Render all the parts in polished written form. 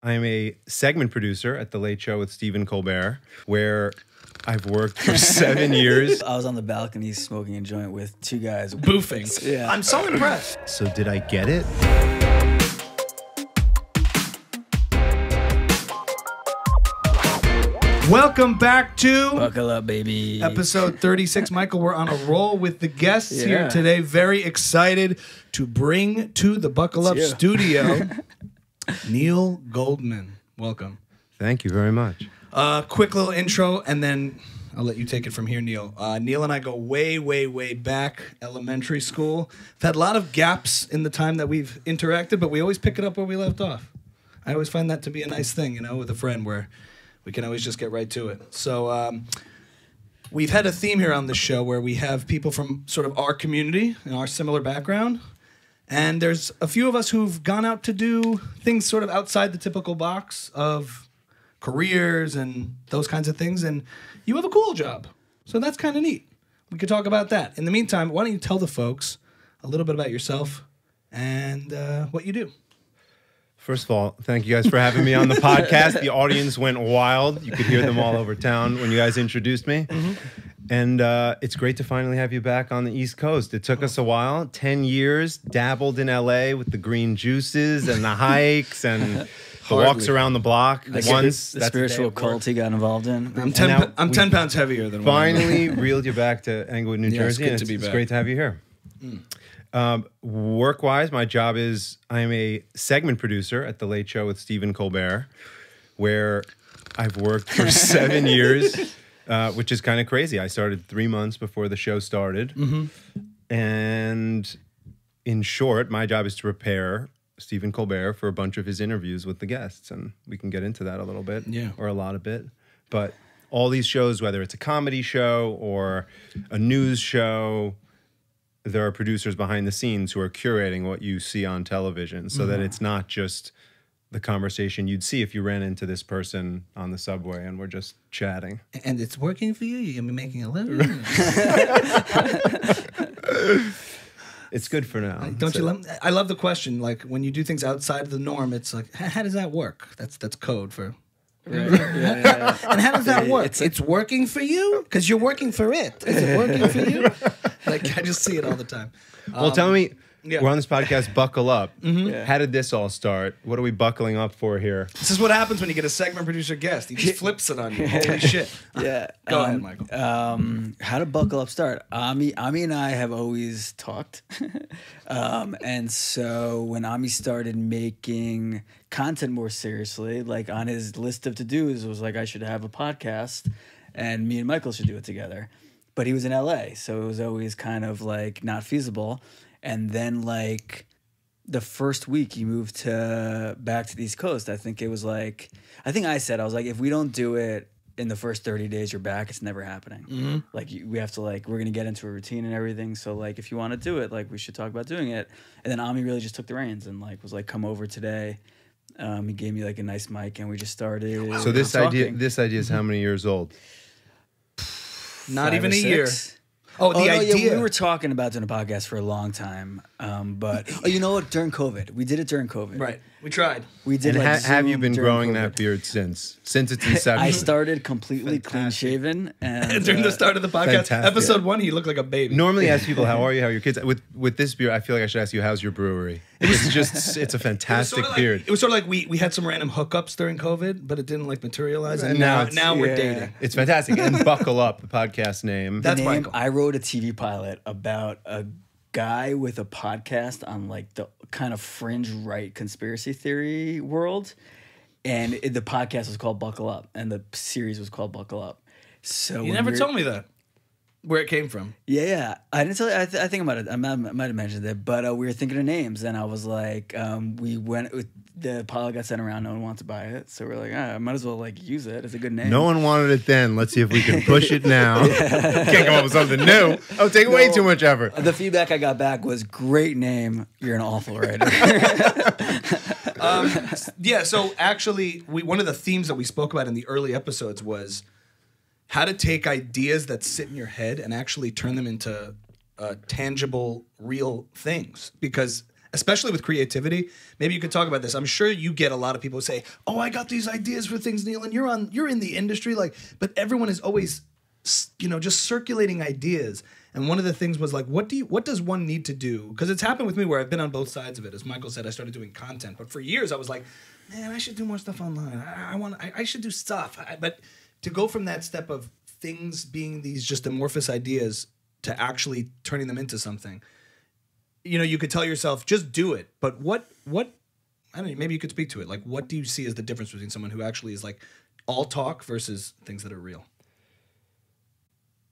I'm a segment producer at The Late Show with Stephen Colbert, where I've worked for 7 years. I was on the balcony smoking a joint with two guys. Boofing. Yeah. I'm so impressed. So did I get it? Welcome back to Buckle up, baby. episode 36. Michael, we're on a roll with the guests here today. Very excited to bring to the Buckle Up studio Neil Goldman. Welcome. Thank you very much. Quick little intro, and then I'll let you take it from here, Neil. Neil and I go way, way, way back, elementary school. We've had a lot of gaps in the time that we've interacted, but we always pick it up where we left off. I always find that to be a nice thing, you know, with a friend where we can always just get right to it. So we've had a theme here on this show where we have people from sort of our community and our similar background. And there's a few of us who've gone out to do things sort of outside the typical box of careers and those kinds of things. And you have a cool job. So that's kind of neat. We could talk about that. In the meantime, why don't you tell the folks a little bit about yourself and what you do? First of all, thank you guys for having me on the podcast. The audience went wild. You could hear them all over town when you guys introduced me. And it's great to finally have you back on the East Coast. It took us a while, 10 years, dabbled in LA with the green juices and the hikes and the walks around the block. The spiritual cult he got involved in. I'm 10 pounds heavier than finally reeled you back to Englewood, New Jersey. It's good to be back. It's great to have you here. Work-wise, my job is I'm a segment producer at The Late Show with Stephen Colbert, where I've worked for 7 years, which is kind of crazy. I started 3 months before the show started. And in short, my job is to prepare Stephen Colbert for a bunch of his interviews with the guests. And we can get into that a little bit, or a lot of bit. But all these shows, whether it's a comedy show or a news show, there are producers behind the scenes who are curating what you see on television so that it's not just the conversation you'd see if you ran into this person on the subway and we're just chatting. And it's working for you? You're going to be making a living? It's good for now. Don't you love? I love the question. Like, when you do things outside of the norm, it's like, how does that work? That's code for... Right. And how does that work? It's working for you? Because you're working for it. Is it working for you? Like, I just see it all the time. Well, tell me, we're on this podcast, Buckle Up. How did this all start? What are we buckling up for here? This is what happens when you get a segment producer guest. He just flips it on you. Holy shit. Yeah. Go ahead, Michael. How did Buckle Up start? Ami and I have always talked. And so when Ami started making content more seriously, like on his list of to-dos, it was like, I should have a podcast and me and Michael should do it together. But he was in LA, so it was always kind of like not feasible. And then like the first week he moved back to the East Coast, I think I said, I was like, if we don't do it in the first 30 days you're back, it's never happening. Like we have to we're going to get into a routine and everything. So like, if you want to do it, like we should talk about doing it. And then Ami really just took the reins and like was like, come over today. He gave me like a nice mic and we just started. So this idea is how many years old? Not even a year. Oh, the idea. Yeah, we were talking about doing a podcast for a long time, but you know what? During COVID, we did it during COVID. Right, we tried. We did. And like have you been growing COVID. that beard since its inception? I started completely clean shaven, and during the start of the podcast, episode 1, he looked like a baby. Normally, I ask people, "How are you? How are your kids?" With this beard, I feel like I should ask you, "How's your brewery?" It's a fantastic beard. It was sort of like we had some random hookups during COVID, but it didn't like materialize. And now we're dating. It's fantastic. And Buckle Up, the podcast name. That's Michael. I wrote a TV pilot about a guy with a podcast on like the kind of fringe right conspiracy theory world, and the podcast was called Buckle Up, and the series was called Buckle Up. So you never told me that. Where it came from? Yeah. I didn't tell you. I think I might have mentioned it, but we were thinking of names, and I was like, we went. The pilot got sent around. No one wanted to buy it, so we're like, I might as well like use it. It's a good name. No one wanted it then. Let's see if we can push it now. Can't come up with something new. Oh, take way too much effort. The feedback I got back was, great name. You're an awful writer. So actually, one of the themes that we spoke about in the early episodes was how to take ideas that sit in your head and actually turn them into tangible, real things. Because especially with creativity. Maybe you could talk about this. I'm sure you get a lot of people who say, "Oh, I got these ideas for things, Neil," and you're in the industry, like, but everyone is always, just circulating ideas. And one of the things was like, what does one need to do? Because it's happened with me where I've been on both sides of it. As Michael said, I started doing content, but for years I was like, man, I should do more stuff online. I should do stuff. But to go from that step of things being these just amorphous ideas to actually turning them into something, you could tell yourself, just do it. But what I don't know, maybe you could speak to it. Like, what do you see as the difference between someone who actually is like all talk versus things that are real?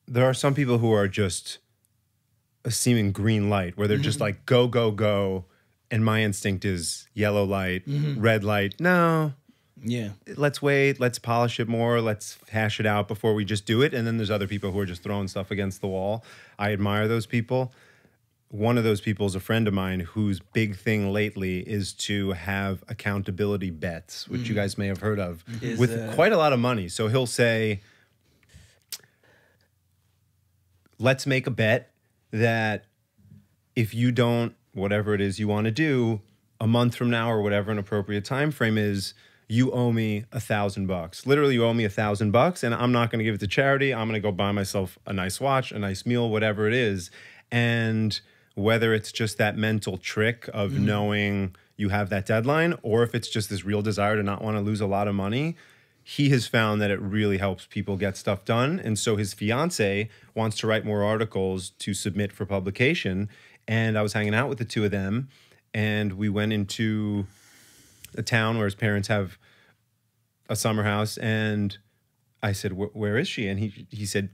There are some people who are just a seeming green light, where they're just like, go, go, go. And my instinct is yellow light, red light. No. Yeah. Let's wait. Let's polish it more. Let's hash it out before we just do it. And then there's other people who are just throwing stuff against the wall. I admire those people. One of those people is a friend of mine whose big thing lately is to have accountability bets, which you guys may have heard of, with quite a lot of money. So he'll say, let's make a bet that if you don't, whatever it is you want to do, a month from now or whatever an appropriate time frame is, you owe me $1,000. Literally, you owe me $1,000, and I'm not going to give it to charity. I'm going to go buy myself a nice watch, a nice meal, whatever it is. And whether it's just that mental trick of knowing you have that deadline, or if it's just this real desire to not want to lose a lot of money, he has found that it really helps people get stuff done. And so his fiance wants to write more articles to submit for publication. And I was hanging out with the two of them, and we went into a town where his parents have a summer house. And I said, where is she? And he said,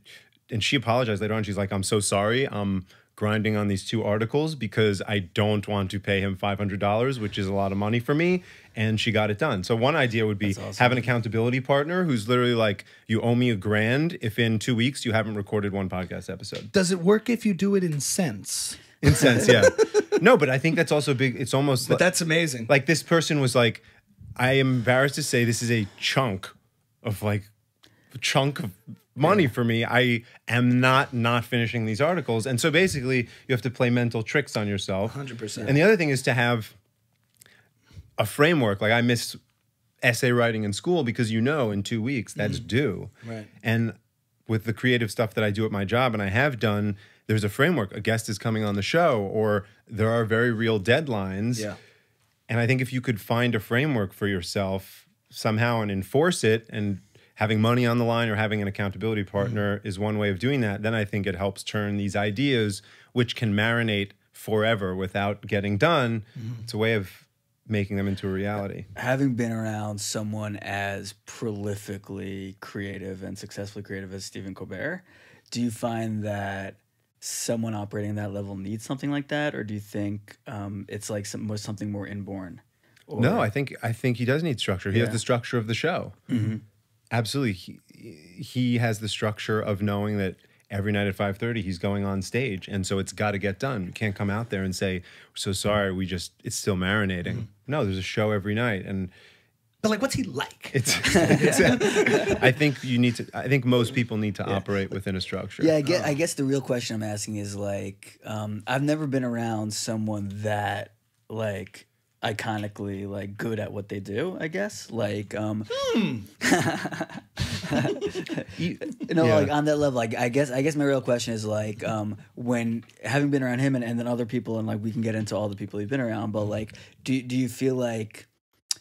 and she apologized later on. She's like, I'm so sorry. I'm grinding on these 2 articles because I don't want to pay him $500, which is a lot of money for me. And she got it done. So one idea would be have an accountability partner who's literally like, you owe me $1,000 if in 2 weeks you haven't recorded 1 podcast episode. Does it work if you do it in cents? In cents, yeah. No, but I think that's also big. It's almost But that's amazing. Like this person was like, I am embarrassed to say this is a chunk of money for me. I am not finishing these articles. And so basically you have to play mental tricks on yourself. 100%. And the other thing is to have a framework. Like I miss essay writing in school because in 2 weeks that's due. Right. And with the creative stuff that I do at my job and I have done, there's a framework. A guest is coming on the show, or there are very real deadlines. Yeah. And I think if you could find a framework for yourself somehow and enforce it, and having money on the line or having an accountability partner is one way of doing that, then I think it helps turn these ideas, which can marinate forever without getting done. It's a way of making them into a reality. Having been around someone as prolifically creative and successfully creative as Stephen Colbert, do you find that someone operating that level needs something like that, or do you think it's like something more inborn? Or... No, I think he does need structure. He has the structure of the show. Absolutely, he has the structure of knowing that every night at 5:30 he's going on stage, and so it's got to get done. You can't come out there and say, "We're so sorry, it's still marinating." No, there's a show every night, and. But like, what's he like? I think most people need to operate within a structure. Yeah, I guess the real question I'm asking is like, I've never been around someone that like iconically like good at what they do. I guess like, like on that level. Like I guess my real question is like, when having been around him and then other people, and like we can get into all the people you've been around, but like, do you feel like,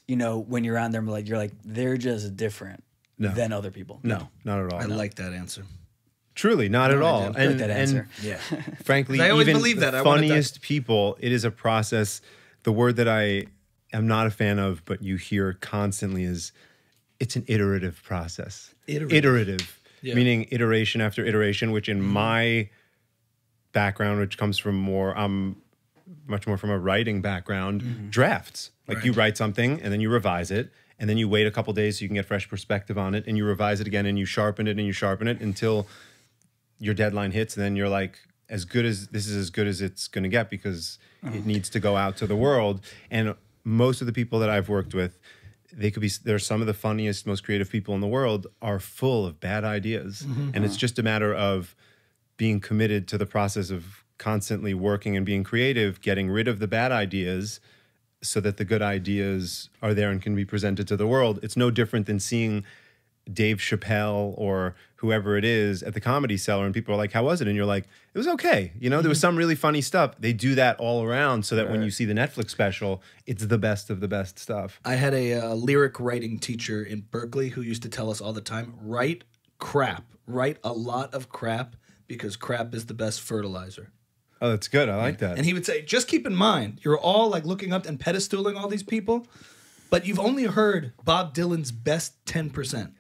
when you're around them, like you're like they're just different than other people? No, not at all. I like that answer. Truly, not at all. I like that answer. Yeah. Frankly, I always even believe that. the funniest people, it is a process. The word that I am not a fan of, but you hear constantly is, it's an iterative process. Iterative. Yeah. Meaning iteration after iteration, which in my background, which comes from much more from a writing background, drafts. Like you write something and then you revise it, and then you wait a couple days so you can get fresh perspective on it, and you revise it again and you sharpen it until your deadline hits, and then you're like, this is as good as it's going to get, because it needs to go out to the world. And most of the people that I've worked with, they're some of the funniest, most creative people in the world, are full of bad ideas. And it's just a matter of being committed to the process of constantly working and being creative, getting rid of the bad ideas so that the good ideas are there and can be presented to the world. It's no different than seeing Dave Chappelle or whoever it is at the Comedy Cellar and people are like, how was it? And you're like, it was okay. You know, there was some really funny stuff. They do that all around so that when you see the Netflix special, it's the best of the best stuff. I had a lyric writing teacher in Berkeley who used to tell us all the time, write crap. Write a lot of crap because crap is the best fertilizer. Oh, that's good. I like that. And he would say, just keep in mind, you're all like looking up and pedestaling all these people, but you've only heard Bob Dylan's best 10%.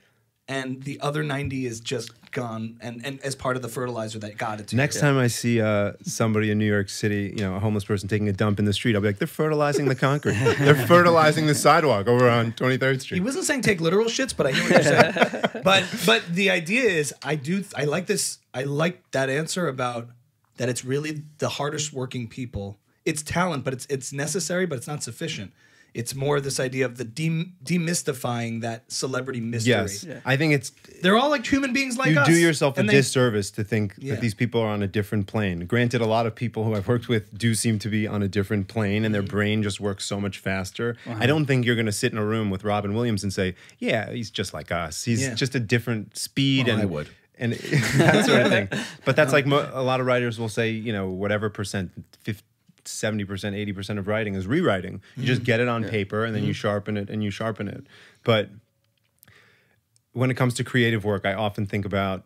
And the other 90 is just gone and as part of the fertilizer that got it to Next time I see somebody in New York City, you know, a homeless person taking a dump in the street, I'll be like, they're fertilizing the concrete. They're fertilizing the sidewalk over on 23rd Street. He wasn't saying take literal shits, but I hear what you're saying. But the idea is, I like this. I like that answer about that it's really the hardest working people. It's talent, but it's necessary, but it's not sufficient. It's more this idea of the demystifying that celebrity mystery. Yes, I think they're all like human beings like you us. do yourself a disservice to think that these people are on a different plane. Granted, a lot of people who I've worked with do seem to be on a different plane, and their brain just works so much faster. I don't think you're going to sit in a room with Robin Williams and say, "Yeah, he's just like us. He's just a different speed." Well, and I would. And that sort of thing. But that's like a lot of writers will say, you know, whatever percent, 70%, 80% of writing is rewriting. You just get it on paper and then you sharpen it and you sharpen it. But when it comes to creative work, I often think about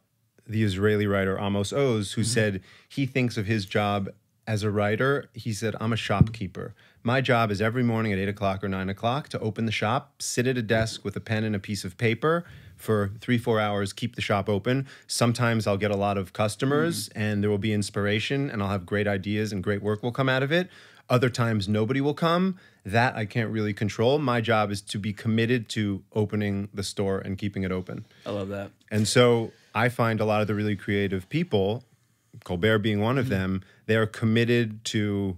the Israeli writer Amos Oz, who said he thinks of his job as a writer. He said, I'm a shopkeeper. My job is every morning at 8 o'clock or 9 o'clock to open the shop, sit at a desk with a pen and a piece of paper for 3-4 hours, keep the shop open. Sometimes I'll get a lot of customers and there will be inspiration and I'll have great ideas and great work will come out of it. Other times nobody will come. That I can't really control. My job is to be committed to opening the store and keeping it open. I love that. And so I find a lot of the really creative people, Colbert being one of them, they are committed to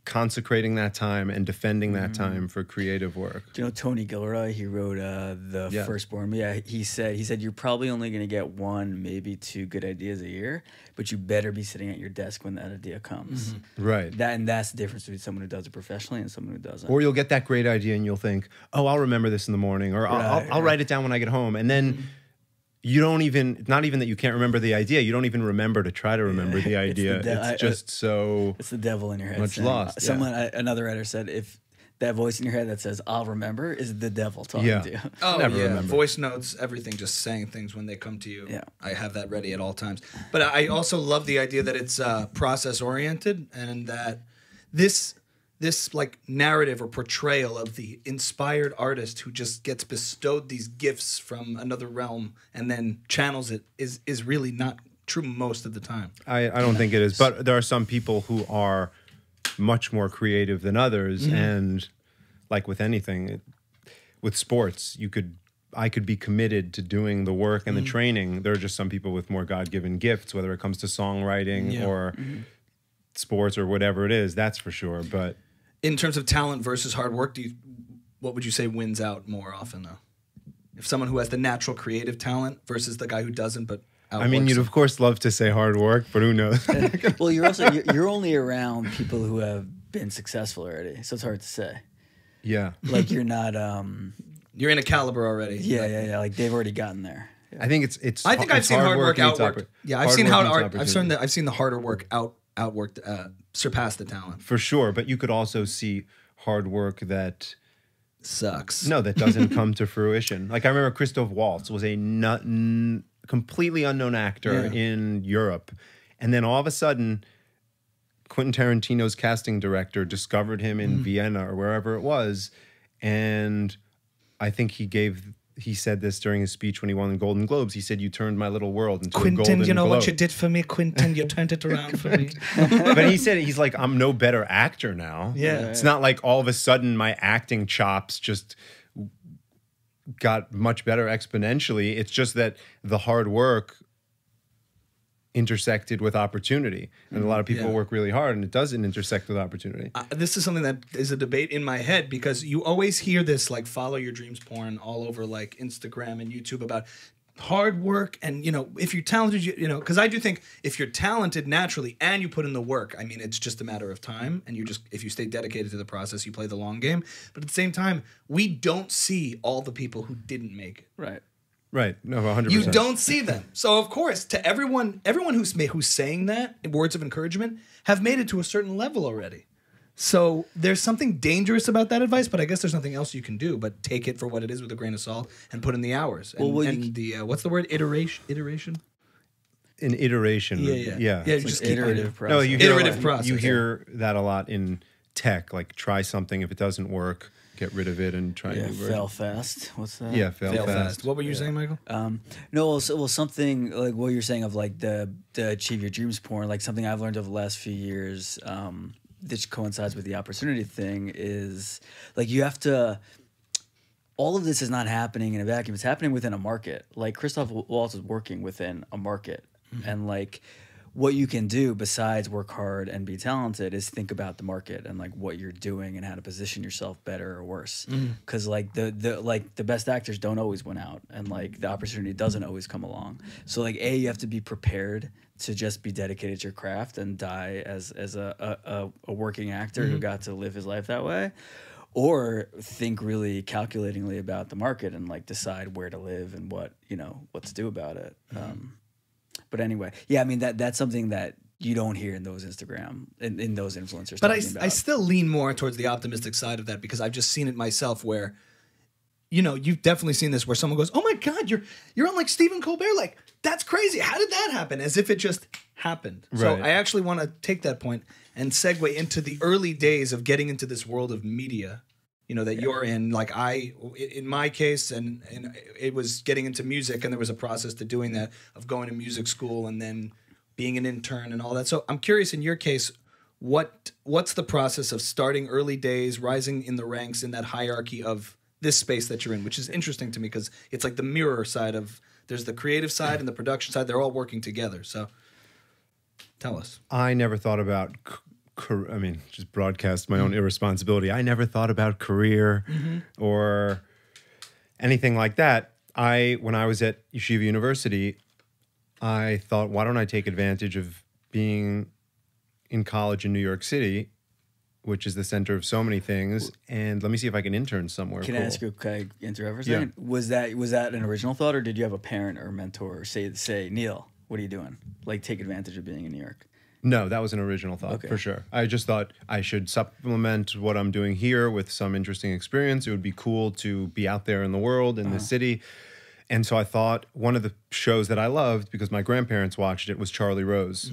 consecrating that time and defending that time for creative work. Do you know Tony Gilroy? He wrote the Firstborn. Yeah, he said you're probably only going to get 1, maybe 2 good ideas a year, but you better be sitting at your desk when that idea comes. Right. That's the difference between someone who does it professionally and someone who doesn't. Or you'll get that great idea and you'll think, oh, I'll remember this in the morning, or I'll write it down when I get home, and then. You don't even, not even that you can't remember the idea, you don't even remember to try to remember the idea. It's just so... It's the devil in your head. Much lost. Another writer said, if that voice in your head that says, I'll remember, is the devil talking to you. Oh, Never remember. Voice notes, everything, just saying things when they come to you. Yeah. I have that ready at all times. But I also love the idea that it's process-oriented and that this like narrative or portrayal of the inspired artist who just gets bestowed these gifts from another realm and then channels it is really not true most of the time. I don't think it is. But there are some people who are much more creative than others. And like with anything, with sports, I could be committed to doing the work and the training. There are just some people with more God-given gifts, whether it comes to songwriting or sports or whatever it is, that's for sure. But in terms of talent versus hard work, what would you say wins out more often, though? If someone who has the natural creative talent versus the guy who doesn't, but I mean, you'd of course love to say hard work, but who knows? Well, you're only around people who have been successful already, so it's hard to say. Yeah, like you're not. You're in a caliber already. Yeah. Like they've already gotten there. Yeah. I think it's. I think I've seen hard work outworked. Yeah, I've seen I've seen the harder work outworked surpass the talent for sure. But you could also see hard work that sucks. No, that doesn't come to fruition. Like I remember Christoph Waltz was a completely unknown actor in Europe, and then all of a sudden, Quentin Tarantino's casting director discovered him in Vienna or wherever it was, and I think he said this during his speech when he won the Golden Globes. He said, "You turned my little world into a Golden Globe." Quentin, you know what you did for me, Quentin? You turned it around for me. But he's like, I'm no better actor now. Yeah. It's not like all of a sudden my acting chops just got much better exponentially. It's just that the hard work intersected with opportunity. And a lot of people work really hard and it doesn't intersect with opportunity. This is something that is a debate in my head because you always hear this like follow your dreams porn all over like Instagram and YouTube about hard work and, you know, if you're talented, you know, because I do think if you're talented naturally and you put in the work, I mean, it's just a matter of time. And if you stay dedicated to the process, you play the long game. But at the same time, we don't see all the people who didn't make it. Right. Right. No, 100%. You don't see them. So of course, to everyone who's saying that, words of encouragement, have made it to a certain level already. So there's something dangerous about that advice, but I guess there's nothing else you can do but take it for what it is with a grain of salt and put in the hours. And, what's the word? Iteration? An iteration. Yeah. Just iterative process. No, iterative process. You hear that a lot in tech, like try something. If it doesn't work, get rid of it and try a new version. Fail fast. What's that? Yeah, fail fast. What were you saying, Michael? No, well, something like what you're saying of like the achieve your dreams porn, like something I've learned over the last few years, that coincides with the opportunity thing is like you have to. All of this is not happening in a vacuum. It's happening within a market. Like Christoph Waltz is working within a market, and like. What you can do besides work hard and be talented is think about the market and like what you're doing and how to position yourself better or worse. Because like the best actors don't always win out, and like the opportunity doesn't always come along. So like you have to be prepared to just be dedicated to your craft and die as a working actor who got to live his life that way. Or think really calculatingly about the market and like decide where to live and what to do about it. But anyway, yeah, I mean that's something that you don't hear in those Instagram in those influencers. But I still lean more towards the optimistic side of that because I've just seen it myself where, you know, you've definitely seen this where someone goes, "Oh my God, you're on like Stephen Colbert, like that's crazy. How did that happen?" As if it just happened. Right. So I actually want to take that point and segue into the early days of getting into this world of media. You know, that you're in, like in my case, and it was getting into music, and there was a process to doing that, of going to music school and then being an intern and all that. So I'm curious, in your case, what's the process of starting early days, rising in the ranks in that hierarchy of this space that you're in, which is interesting to me because it's like the mirror side of, there's the creative side and the production side, they're all working together. So tell us. I never thought about just broadcast my own irresponsibility. I never thought about career or anything like that. When I was at Yeshiva University, I thought, why don't I take advantage of being in college in New York City, which is the center of so many things, and let me see if I can intern somewhere. Can I ask you, can I interrupt for a second? Yeah. Was that an original thought, or did you have a parent or a mentor say, Neil, what are you doing? Like, take advantage of being in New York. No, that was an original thought, for sure. I just thought I should supplement what I'm doing here with some interesting experience. It would be cool to be out there in the world, in the city. And so I thought one of the shows that I loved, because my grandparents watched it, was Charlie Rose.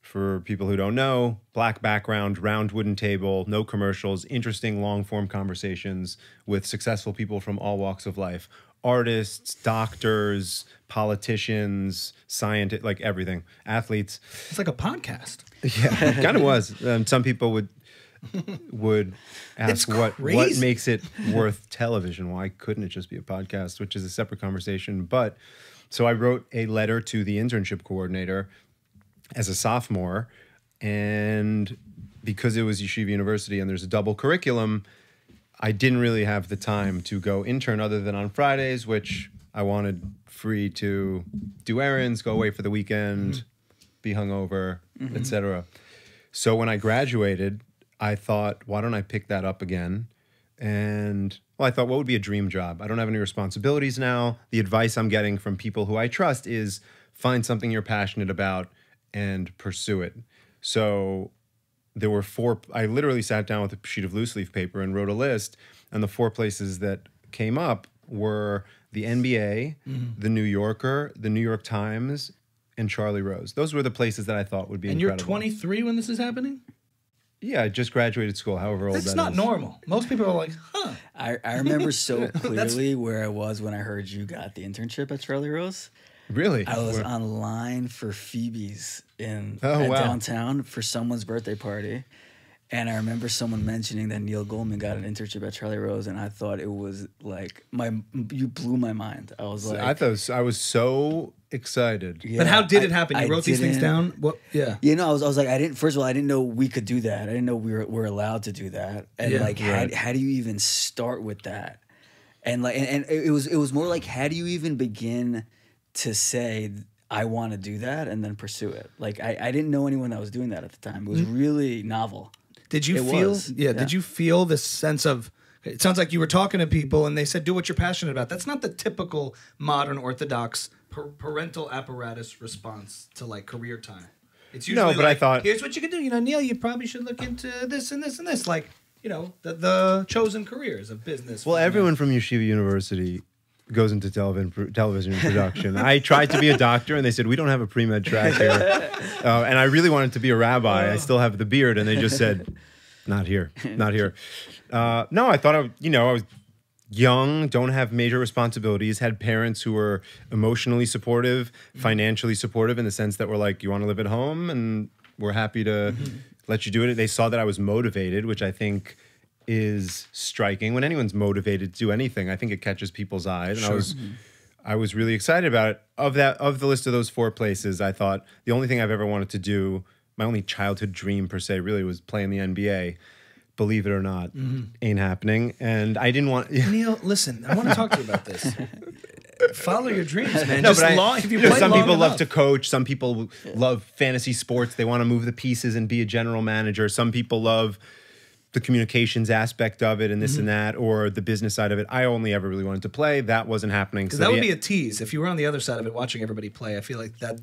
For people who don't know, black background, round wooden table, no commercials, interesting long-form conversations with successful people from all walks of life. Artists, doctors, politicians, scientists, like everything, athletes. It's like a podcast. Yeah, it kind of was. Some people would ask what makes it worth television. Why couldn't it just be a podcast, which is a separate conversation. But so I wrote a letter to the internship coordinator as a sophomore, and because it was Yeshiva University and there's a double curriculum, I didn't really have the time to go intern other than on Fridays, which I wanted free to do errands, go away for the weekend, be hungover, etc. So when I graduated, I thought, why don't I pick that up again? And I thought, what would be a dream job? I don't have any responsibilities now. The advice I'm getting from people who I trust is find something you're passionate about and pursue it. So there were I literally sat down with a sheet of loose leaf paper and wrote a list, and the 4 places that came up were the NBA, the New Yorker, the New York Times, and Charlie Rose. Those were the places that I thought would be incredible. And you're 23 when this is happening? Yeah, I just graduated school, however old that is. That's not normal. Most people are like, huh. I remember so clearly where I was when I heard you got the internship at Charlie Rose. Really? I was online for Phoebe's downtown for someone's birthday party. And I remember someone mentioning that Neil Goldman got an internship at Charlie Rose, and I thought it was like you blew my mind. I was like, I was so excited. Yeah, but how did it happen? You wrote these things down? What? Yeah. You know, I was like, first of all, I didn't know we could do that. I didn't know we were allowed to do that. And how do you even start with that? And like, and it was more like, how do you even begin to say I want to do that and then pursue it? Like I didn't know anyone that was doing that at the time. It was really novel. Did you feel? Yeah. Did you feel this sense of? It sounds like you were talking to people and they said, "Do what you're passionate about." That's not the typical modern Orthodox parental apparatus response to like career time. It's usually but like, I thought, here's what you can do. You know, Neil, you probably should look into this and this and this. Like, you know, the chosen careers of business. well, everyone from Yeshiva University goes into television production. I tried to be a doctor, and they said, we don't have a pre-med track here. And I really wanted to be a rabbi. I still have the beard, and they just said, not here, not here. No, I thought, I was young, don't have major responsibilities, had parents who were emotionally supportive, financially supportive in the sense that were like, you want to live at home, and we're happy to let you do it. They saw that I was motivated, which I think is striking. When anyone's motivated to do anything, I think it catches people's eyes. And I was really excited about it. Of the list of those 4 places, I thought the only thing I've ever wanted to do, my only childhood dream per se, really was play in the NBA. Believe it or not, ain't happening. And I didn't want... Neil, listen, I want to talk to you about this. Follow your dreams, man. No, Just but if you play some long people love enough. to coach. Some people love fantasy sports. They want to move the pieces and be a general manager. Some people love the communications aspect of it and this and that, or the business side of it. I only ever really wanted to play. That wasn't happening. Because that would be a tease. If you were on the other side of it watching everybody play, I feel like that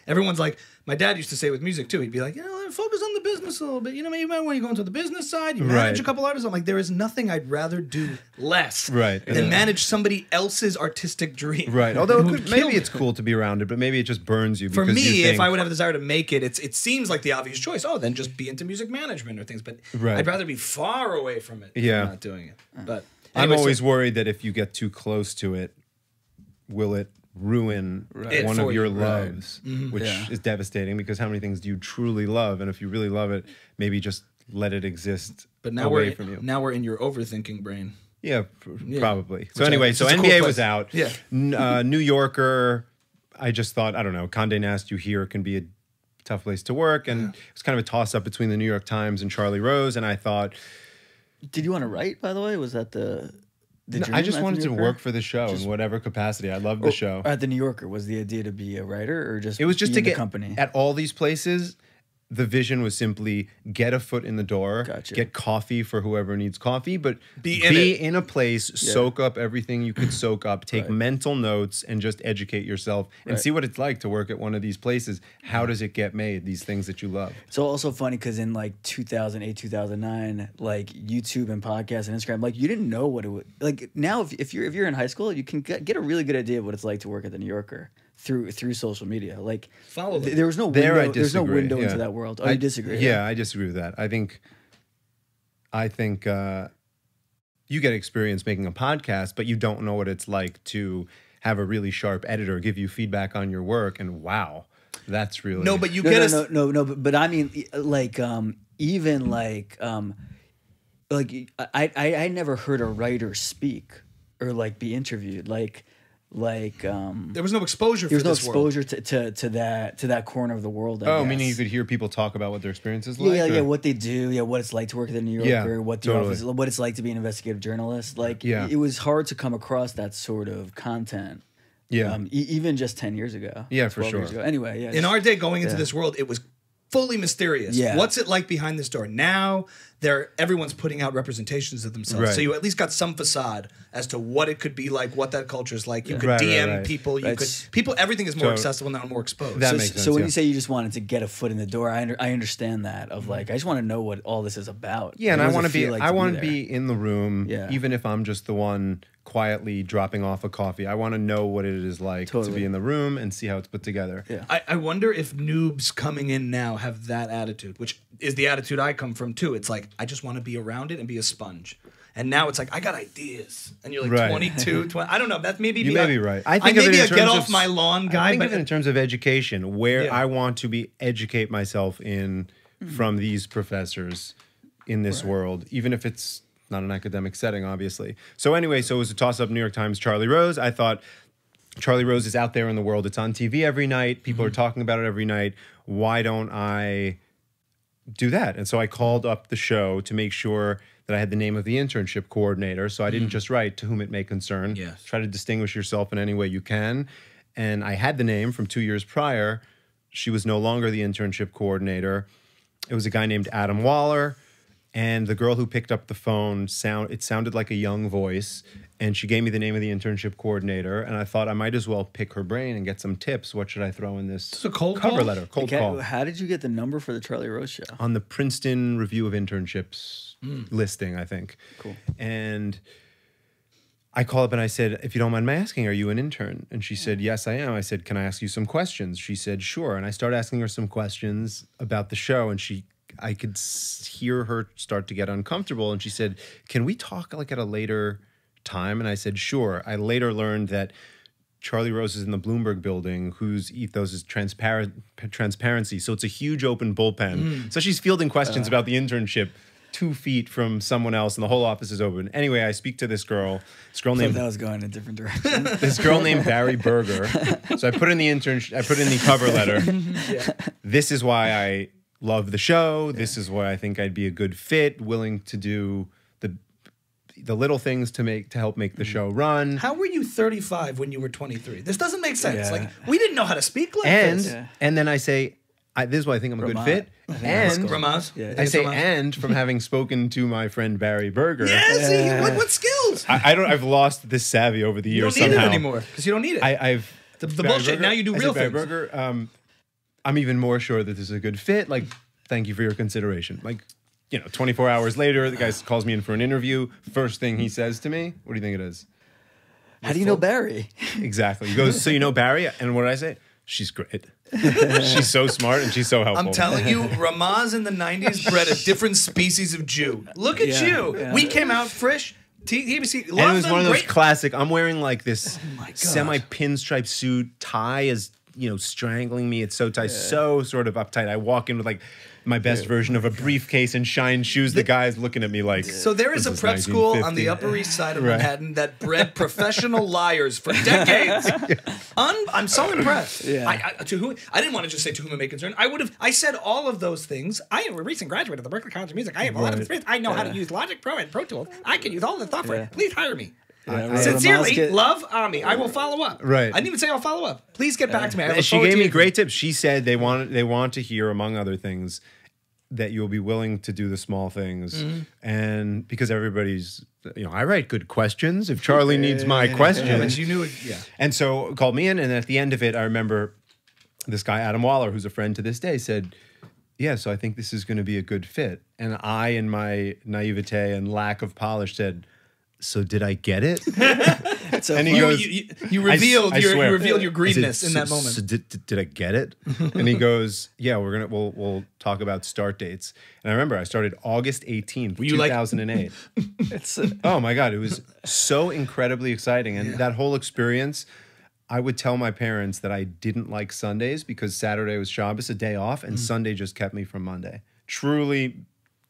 everyone's like, my dad used to say with music too, he'd be like, focus on the business a little bit. You know, maybe you might want to go into the business side, you manage a couple artists. I'm like, there is nothing I'd rather do less than manage somebody else's artistic dream. Right. Although maybe it's cool to be around it, but maybe it just burns you. For me, if I would have a desire to make it, it seems like the obvious choice. Oh, then just be into music management or things. But I'd rather be far away from it if I'm not doing it. But anyway, I'm always worried that if you get too close to it, will it ruin one of your loves, which is devastating, because how many things do you truly love? And if you really love it, maybe just let it exist away from you. Now we're in your overthinking brain. Yeah, probably. So anyway, so NBA was out. Yeah. New Yorker, I just thought, I don't know, Condé Nast, you hear, can be a tough place to work. And it was kind of a toss-up between the New York Times and Charlie Rose. And I thought... Did you want to write, by the way? Was that the dream? I just wanted to work for the show in whatever capacity. I loved the show. At the New Yorker, was the idea to be a writer or just it was just to be in get the company? At all these places, the vision was simply get a foot in the door, get coffee for whoever needs coffee, but be in a place, soak up everything you could soak up, take mental notes, and just educate yourself and see what it's like to work at one of these places. How does it get made, these things that you love? It's also funny because in like 2008, 2009, like YouTube and podcasts and Instagram, like you didn't know what it would... Like now, if you're in high school, you can get a really good idea of what it's like to work at the New Yorker through social media. Like there was no window, there's no window into that world. Oh, you disagree? Yeah, I disagree with that. I think you get experience making a podcast, but you don't know what it's like to have a really sharp editor give you feedback on your work. And wow, that's really but you but I mean, like even like I never heard a writer speak or like be interviewed there was no exposure for this world. to that corner of the world. I guess. Meaning you could hear people talk about what their experience is like? Yeah, what they do, what it's like to work at the New Yorker, what it's like to be an investigative journalist. Like, it was hard to come across that sort of content. Yeah. Even just 10 years ago. Yeah, for sure. Anyway, in our day going into this world, it was fully mysterious. Yeah. What's it like behind this door? Now everyone's putting out representations of themselves. So you at least got some facade as to what it could be like, what that culture is like. You could DM people, everything is more accessible now and more exposed. That makes sense. So when you say you just wanted to get a foot in the door, I understand that of like, I just want to know what all this is about. Yeah, and I want to be in the room, even if I'm just the one quietly dropping off a coffee. I want to know what it is like to be in the room and see how it's put together. Yeah. I wonder if noobs coming in now have that attitude, which is the attitude I come from too. It's like, I just want to be around it and be a sponge. And now it's like, I got ideas. And you're like 22, 20. I don't know. That maybe you may be right. I think maybe a get off my lawn guy. I think of it in terms of education, where I want to educate myself from these professors in this world, even if it's not an academic setting, obviously. So anyway, it was a toss-up, New York Times, Charlie Rose. I thought Charlie Rose is out there in the world. It's on TV every night. People are talking about it every night. Why don't I do that? And so I called up the show to make sure that I had the name of the internship coordinator. So I didn't just write to whom it may concern. Yes. Try to distinguish yourself in any way you can. And I had the name from 2 years prior. She was no longer the internship coordinator. It was a guy named Adam Waller. And the girl who picked up the phone, it sounded like a young voice. And she gave me the name of the internship coordinator. And I thought I might as well pick her brain and get some tips. What should I throw in this It's a cold cover call? letter? Cold call. How did you get the number for the Charlie Rose show? On the Princeton Review of Internships listing, I think. Cool. And I called up and I said, if you don't mind my asking, are you an intern? And she said, yes, I am. I said, can I ask you some questions? She said, sure. And I started asking her some questions about the show, and I could hear her start to get uncomfortable. And she said, can we talk like at a later time? And I said, sure. I later learned that Charlie Rose is in the Bloomberg building, whose ethos is transparency. So it's a huge open bullpen. So she's fielding questions about the internship 2 feet from someone else, and the whole office is open. Anyway, I speak to this girl. This girl named That was going in a different direction. this girl named Barry Berger. So I put in the I put in the cover letter. This is why I love the show. This is why I think I'd be a good fit, willing to do the little things to help make the show run. How were you 35 when you were 23? This doesn't make sense. Yeah. Like, we didn't know how to speak like this. And then I say, this is why I think I'm a good fit. And Ramaz? Yeah. I say, Ramaz? and from having spoken to my friend Barry Berger, Yeah, see, what skills? I've lost this savvy over the You years don't need somehow. it anymore because you don't need it. I've the Barry bullshit. Berger, Now you do I real said, Barry things. Berger, I'm even more sure that this is a good fit. Like, thank you for your consideration. Like, 24 hours later, the guy calls me in for an interview. First thing he says to me, what do you think it is? How do you know Barry? Exactly. He goes, so you know Barry? And what did I say? She's great. She's so smart and she's so helpful. I'm telling you, Ramaz in the 90s bred a different species of Jew. Look at you. Yeah. We came out fresh. TBC, And it was one of those classic, I'm wearing like this my God. semi-pinstripe suit. Tie is, strangling me. It's so tight, so sort of uptight. I walk in with like my best version of a briefcase and shine shoes. The guy's looking at me like, So there is a this prep school on 1950. the Upper East Side of Manhattan that bred professional liars for decades. I'm so impressed. Yeah. I didn't want to just say to whom it may concern. I said all of those things. I am a recent graduate of the Berklee College of Music. I have a lot of experience. I know how to use Logic Pro and Pro Tools. I can use all the software. Yeah. Please hire me. Yeah, Sincerely, Ramaz love Ami. I will follow up. Right. I didn't even say I'll follow up. Please get back to me. I And look she forward gave to me you. great tips. She said they want to hear, among other things, that you'll be willing to do the small things. And because everybody's, I write good questions. If Charlie needs my questions. But you knew it. Yeah. And so called me in, and at the end of it, I remember this guy, Adam Waller, who's a friend to this day, said, yeah, so I think this is going to be a good fit. And I, in my naivete and lack of polish, said, so did I get it? So And he goes, You revealed I swear. your greenness I said, in that "So- moment. So did I get it? And he goes, yeah, we'll talk about start dates. And I remember I started August 18th, you like- 2008. it's Oh my God, it was so incredibly exciting. And that whole experience, I would tell my parents that I didn't like Sundays because Saturday was Shabbos, a day off, and Sunday just kept me from Monday. Truly,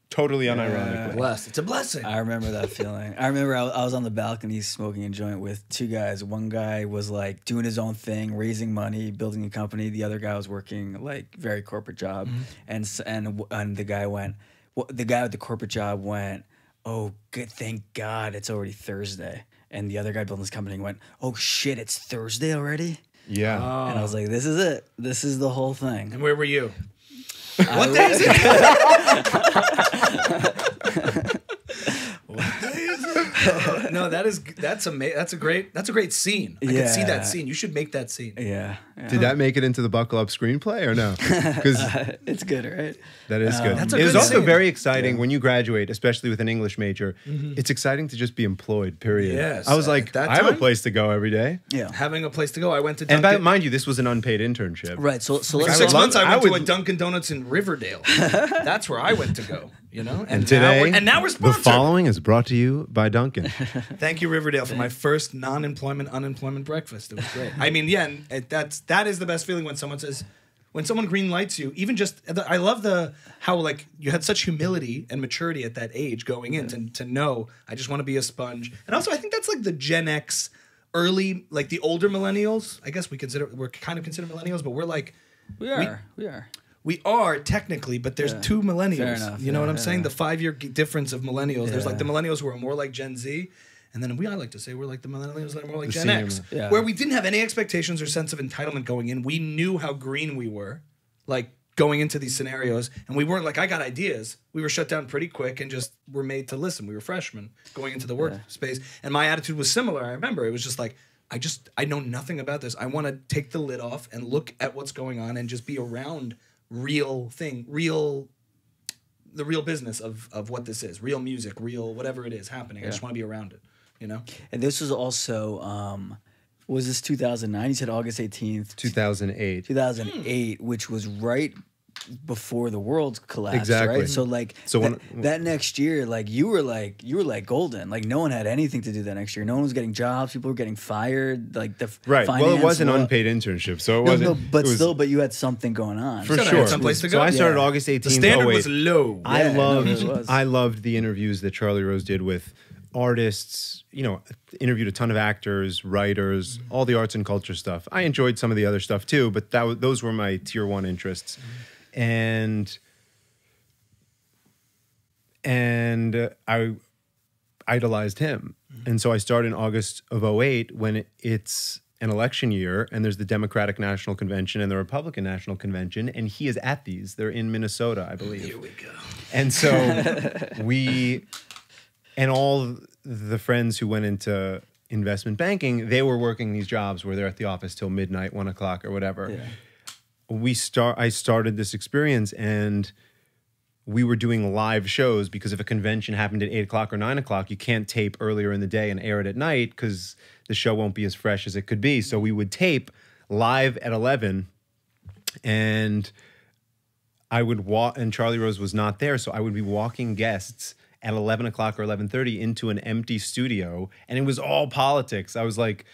totally unironically. Blessed. It's a blessing. I remember that feeling. I remember I was on the balcony smoking a joint with two guys. One guy was like doing his own thing, raising money, building a company. The other guy was working like very corporate job, and the guy went. Well, the guy with the corporate job went, "Oh, good, thank God, it's already Thursday." And the other guy building his company went, "Oh shit, it's Thursday already." Yeah. And I was like, "This is it. This is the whole thing." And where were you? What day is it? What day is it? No, that's amazing. That's a great scene. I can see Yeah. that scene. You should make that scene. Yeah. Did that make it into the Buckle Up screenplay or no? Because It's good, right? that is good. That's a It was good also scene. very exciting when you graduate, especially with an English major. It's exciting to just be employed, period. Yes, I was at like, that I have a time? place to go every day. Yeah. Having a place to go. I went to And Dunkin'. mind you, this was an unpaid internship. Right. So For let's 6 love- months, I I went to would- a Dunkin' Donuts in Riverdale. That's where I went to go. And Today, now we're the sponsored. following is brought to you by Duncan. Thank you, Riverdale, for my first unemployment breakfast. It was great. I mean, yeah, and that is the best feeling when someone green lights you. Even just, I love how like you had such humility and maturity at that age going in to know I just want to be a sponge. And also, I think that's like the Gen X, early, like the older millennials. I guess we're kind of considered millennials, but we're like we are. We are technically, but there's two millennials. Fair enough, you know what I'm saying? yeah. The 5-year difference of millennials. There's Yeah. like the millennials who are more like Gen Z, and then I like to say we're like the millennials that are more like The Gen senior X, Yeah. where we didn't have any expectations or sense of entitlement going in. We knew how green we were, like going into these scenarios, and we weren't like, I got ideas. We were shut down pretty quick and just were made to listen. We were freshmen going into the workspace, and my attitude was similar. I remember it was just like, I know nothing about this. I want to take the lid off and look at what's going on and just be around the real business of what this is, real music, real whatever it is happening. I just want to be around it, you know? And this was also, was this 2009? You said August 18th. 2008. 2008, which was right before the world collapsed, Exactly. right? So like that next year, like you were like golden. Like no one had anything to do that next year. No one was getting jobs. People were getting fired. Like the Right. Well, it finance was an unpaid internship, so it No, wasn't. but it was, still, but you had something going on. for Still had sure. someplace to So go. I started Yeah. August 18th. The standard 08. was low. I Yeah, no, loved it was. I loved the interviews that Charlie Rose did with artists, you know, interviewed a ton of actors, writers, all the arts and culture stuff. I enjoyed some of the other stuff too, but those were my tier 1 interests. And I idolized him. And so I started in August of 08 when it's an election year and there's the Democratic National Convention and the Republican National Convention, and he is at these. They're in Minnesota, I believe. Here we go. And so and all the friends who went into investment banking, they were working these jobs where they're at the office till midnight, 1 o'clock or whatever. Yeah. I started this experience, and we were doing live shows because if a convention happened at 8 o'clock or 9 o'clock, you can't tape earlier in the day and air it at night because the show won't be as fresh as it could be. So we would tape live at 11, and I would walk, and Charlie Rose was not there, so I would be walking guests at 11 o'clock or 11:30 into an empty studio, and it was all politics. I was like,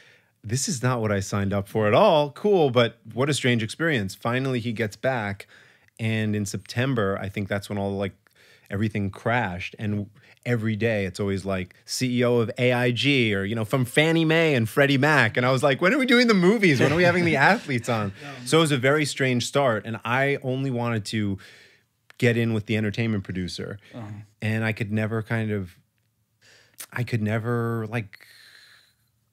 this is not what I signed up for at all. Cool, but what a strange experience. Finally, he gets back, and in September, I think that's when everything crashed. And every day, it's always like CEO of AIG or, you know, from Fannie Mae and Freddie Mac. And I was like, when are we doing the movies? When are we having the athletes on? So it was a very strange start. And I only wanted to get in with the entertainment producer. And I could never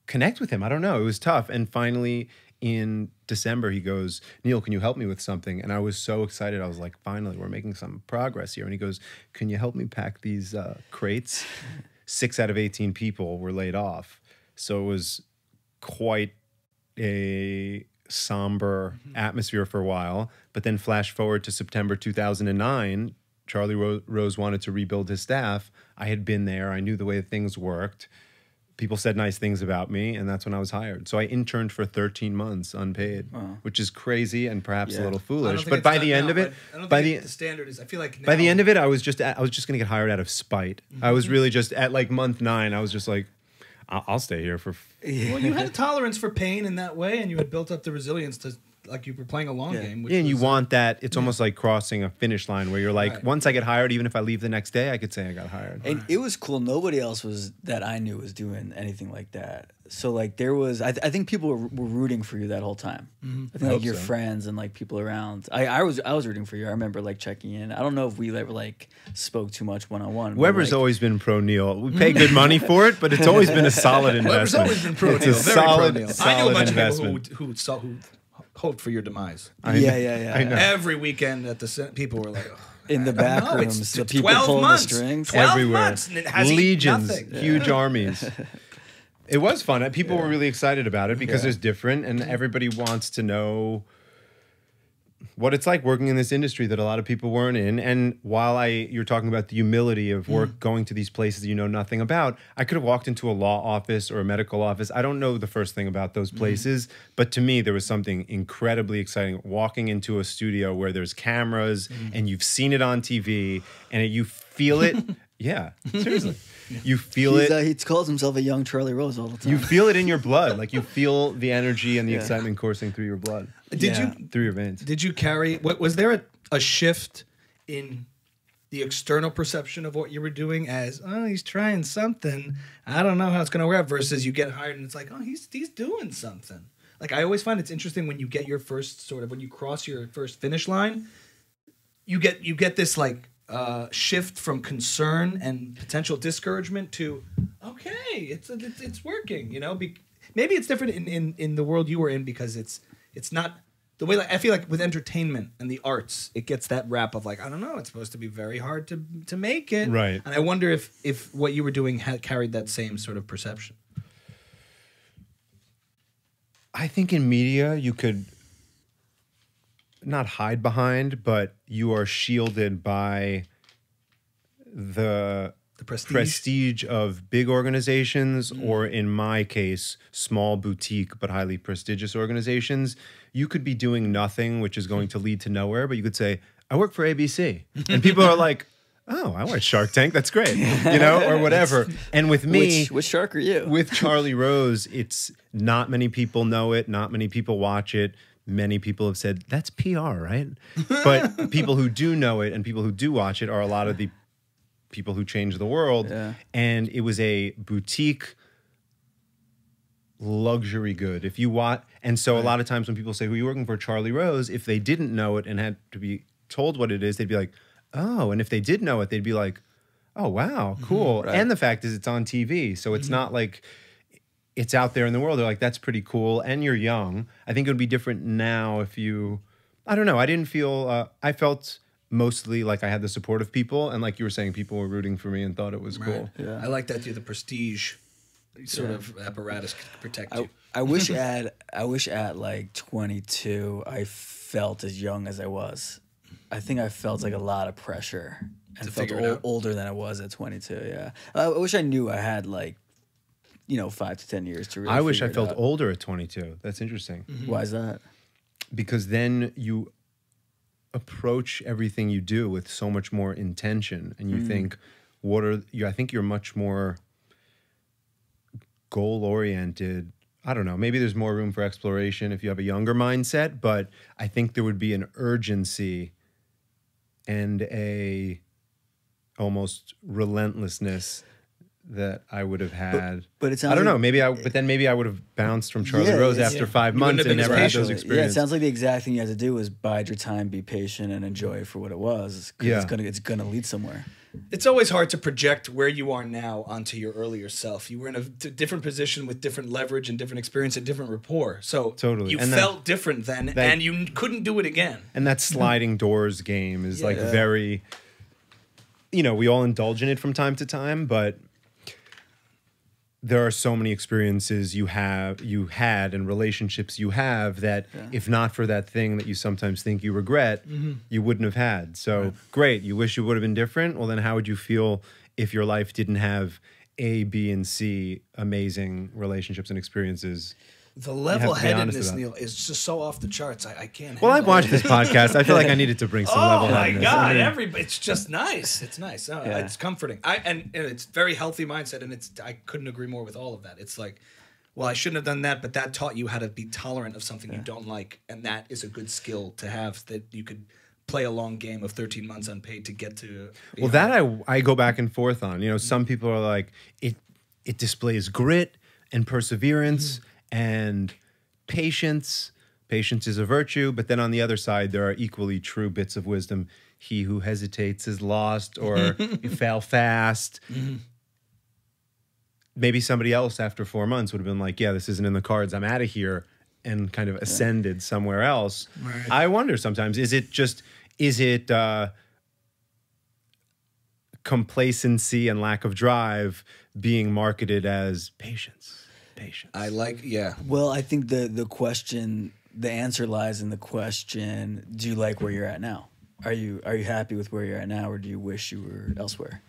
connect with him. I don't know. It was tough. And finally, in December, he goes, Neil, can you help me with something? And I was so excited. I was like, finally, we're making some progress here. And he goes, can you help me pack these crates? 6 out of 18 people were laid off. So it was quite a somber atmosphere for a while. But then flash forward to September 2009, Charlie Rose wanted to rebuild his staff. I had been there. I knew the way things worked. People said nice things about me, and that's when I was hired. So I interned for 13 months unpaid, which is crazy and perhaps a little foolish. But by the end of it, the standard is, I feel like by the end of it, I was just going to get hired out of spite. I was really just at like month 9. I was just like, I'll stay here for. Well, you had a tolerance for pain in that way, and you had built up the resilience to. Like you were playing a long game. Which and you want that. It's almost like crossing a finish line where you're like, once I get hired, even if I leave the next day, I could say I got hired. And it was cool. Nobody else was that I knew was doing anything like that. So like there was, I think people were rooting for you that whole time. I think like your friends and like people around. I was rooting for you. I remember like checking in. I don't know if we ever like spoke too much one-on-one. Weber's always been pro Neil. We pay good money for it, but it's always been a solid investment. Weber's always been pro It's Neil. a Very solid, pro Neil. solid I knew a bunch investment. of people who hoped for your demise. Yeah. I know. Every weekend at the people were like, In the back no, rooms, it's the people 12 pulling months. the strings. 12 Everywhere. months, and it has Legions, nothing. huge armies. It was fun. People were really excited about it because it's different, and everybody wants to know what it's like working in this industry that a lot of people weren't in. And while you're talking about the humility of work, going to these places you know nothing about, I could have walked into a law office or a medical office. I don't know the first thing about those places, but to me, there was something incredibly exciting walking into a studio where there's cameras and you've seen it on TV and you feel it. Yeah, seriously. You feel it. He calls himself a young Charlie Rose all the time. You feel it in your blood. Like you feel the energy and the excitement coursing through your blood. Through your veins. Did you carry? Was there a shift in the external perception of what you were doing as? Oh, he's trying something. I don't know how it's going to work. Versus you get hired and it's like, oh, he's doing something. Like I always find it's interesting when you get your first when you cross your first finish line. you get this like shift from concern and potential discouragement to okay, it's working. You know, maybe it's different in the world you were in because it's not the way. Like, I feel like with entertainment and the arts, it gets that rap of like, I don't know, it's supposed to be very hard to make it. Right. And I wonder if what you were doing had carried that same sort of perception. I think in media you could not hide behind, but you are shielded by the prestige of big organizations, or in my case, small boutique but highly prestigious organizations. You could be doing nothing, which is going to lead to nowhere, but you could say, I work for ABC. And people are like, oh, I watch Shark Tank. That's great. You know, or whatever. And with me, which shark are you? With Charlie Rose, it's not many people know it. Not many people watch it. Many people have said, that's PR, right? But people who do know it and people who do watch it are a lot of the people who change the world. Yeah. And it was a boutique luxury good. If you watch, and so a lot of times when people say, who are you working for? Charlie Rose, if they didn't know it and had to be told what it is, they'd be like, oh. And if they did know it, they'd be like, oh, wow, cool. Right. And the fact is it's on TV. So it's not like it's out there in the world. They're like, that's pretty cool. And you're young. I think it would be different now if you, I don't know. I didn't feel, I felt mostly like I had the support of people. And like you were saying, people were rooting for me and thought it was cool. Yeah. I like that, too. The prestige sort of apparatus could protect you. I wish at like 22, I felt as young as I was. I think I felt like a lot of pressure and felt older than I was at 22. Yeah. I wish I knew I had like, 5 to 10 years to really I wish I figure it felt out. older at 22. That's interesting. Why is that? Because then you approach everything you do with so much more intention, and you think, I think you're much more goal-oriented. I don't know, maybe there's more room for exploration if you have a younger mindset, but I think there would be an urgency and a almost relentlessness that I would have had. But it sounds I don't know, like, but then maybe I would have bounced from Charlie Rose after 5 months and never had those Yeah, it experiences. sounds like the exact thing you had to do was bide your time, be patient, and enjoy it for what it was. 'Cause it's gonna lead somewhere. It's always hard to project where you are now onto your earlier self. You were in a different position with different leverage and different experience and different rapport. So you felt different then, and you couldn't do it again. And that sliding doors game is like very, we all indulge in it from time to time, but there are so many experiences you had and relationships you have that if not for that thing that you sometimes think you regret, you wouldn't have had. So great, you wish it would have been different. Well, then how would you feel if your life didn't have A, B, and C amazing relationships and experiences? The level-headedness, Neil, is just so off the charts. I can't. Well, I've watched this podcast. I feel like I needed to bring some level-headedness. Oh my God! It's just nice. It's nice. It's comforting. And it's very healthy mindset. And I couldn't agree more with all of that. It's like, well, I shouldn't have done that, but that taught you how to be tolerant of something you don't like, and that is a good skill to have. That you could play a long game of 13 months unpaid to get to. Well, that I go back and forth on. Some people are like, it displays grit and perseverance. And patience. Patience is a virtue, but then on the other side, there are equally true bits of wisdom. He who hesitates is lost, or you fail fast. Maybe somebody else after 4 months would have been like, yeah, this isn't in the cards. I'm out of here, and kind of ascended somewhere else. Right. I wonder sometimes, is it complacency and lack of drive being marketed as patience? I like, Well, I think the question, the answer lies in the question: do you like where you're at now? Are you happy with where you're at now, or do you wish you were elsewhere?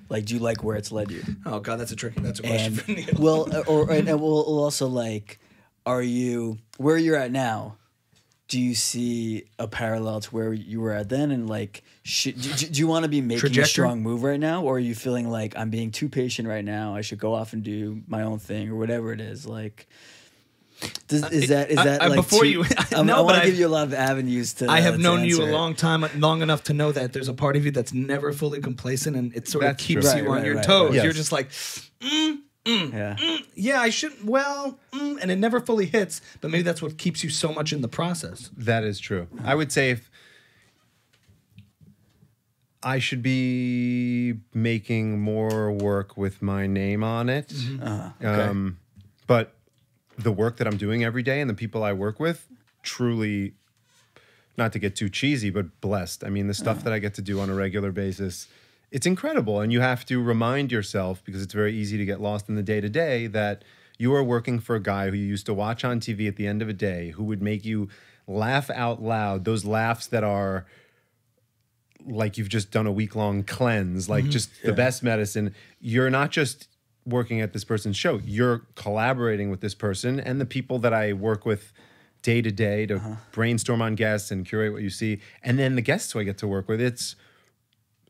Like, do you like where it's led you? Oh God, that's a question for Neil. Well, and we'll also like, are you where you're at now? Do you see a parallel to where you were at then? And like, do you want to be making a strong move right now? Or are you feeling like I'm being too patient right now? I should go off and do my own thing or whatever it is. Like, is that like before I want to give you a lot of avenues to. I have known you a long enough to know that there's a part of you that's never fully complacent, and it sort of keeps you on your toes. Yes. You're just like, I should. Well, and it never fully hits, but maybe that's what keeps you so much in the process. That is true. I would say I should be making more work with my name on it. Okay. But the work that I'm doing every day and the people I work with, truly, not to get too cheesy, but blessed. I mean, the stuff that I get to do on a regular basis, it's incredible. And you have to remind yourself, because it's very easy to get lost in the day-to-day, that you are working for a guy who you used to watch on TV at the end of a day, who would make you laugh out loud, those laughs that are like you've just done a week-long cleanse, like just the best medicine. You're not just working at this person's show. You're collaborating with this person and the people that I work with day to day to brainstorm on guests and curate what you see. And then the guests who I get to work with, it's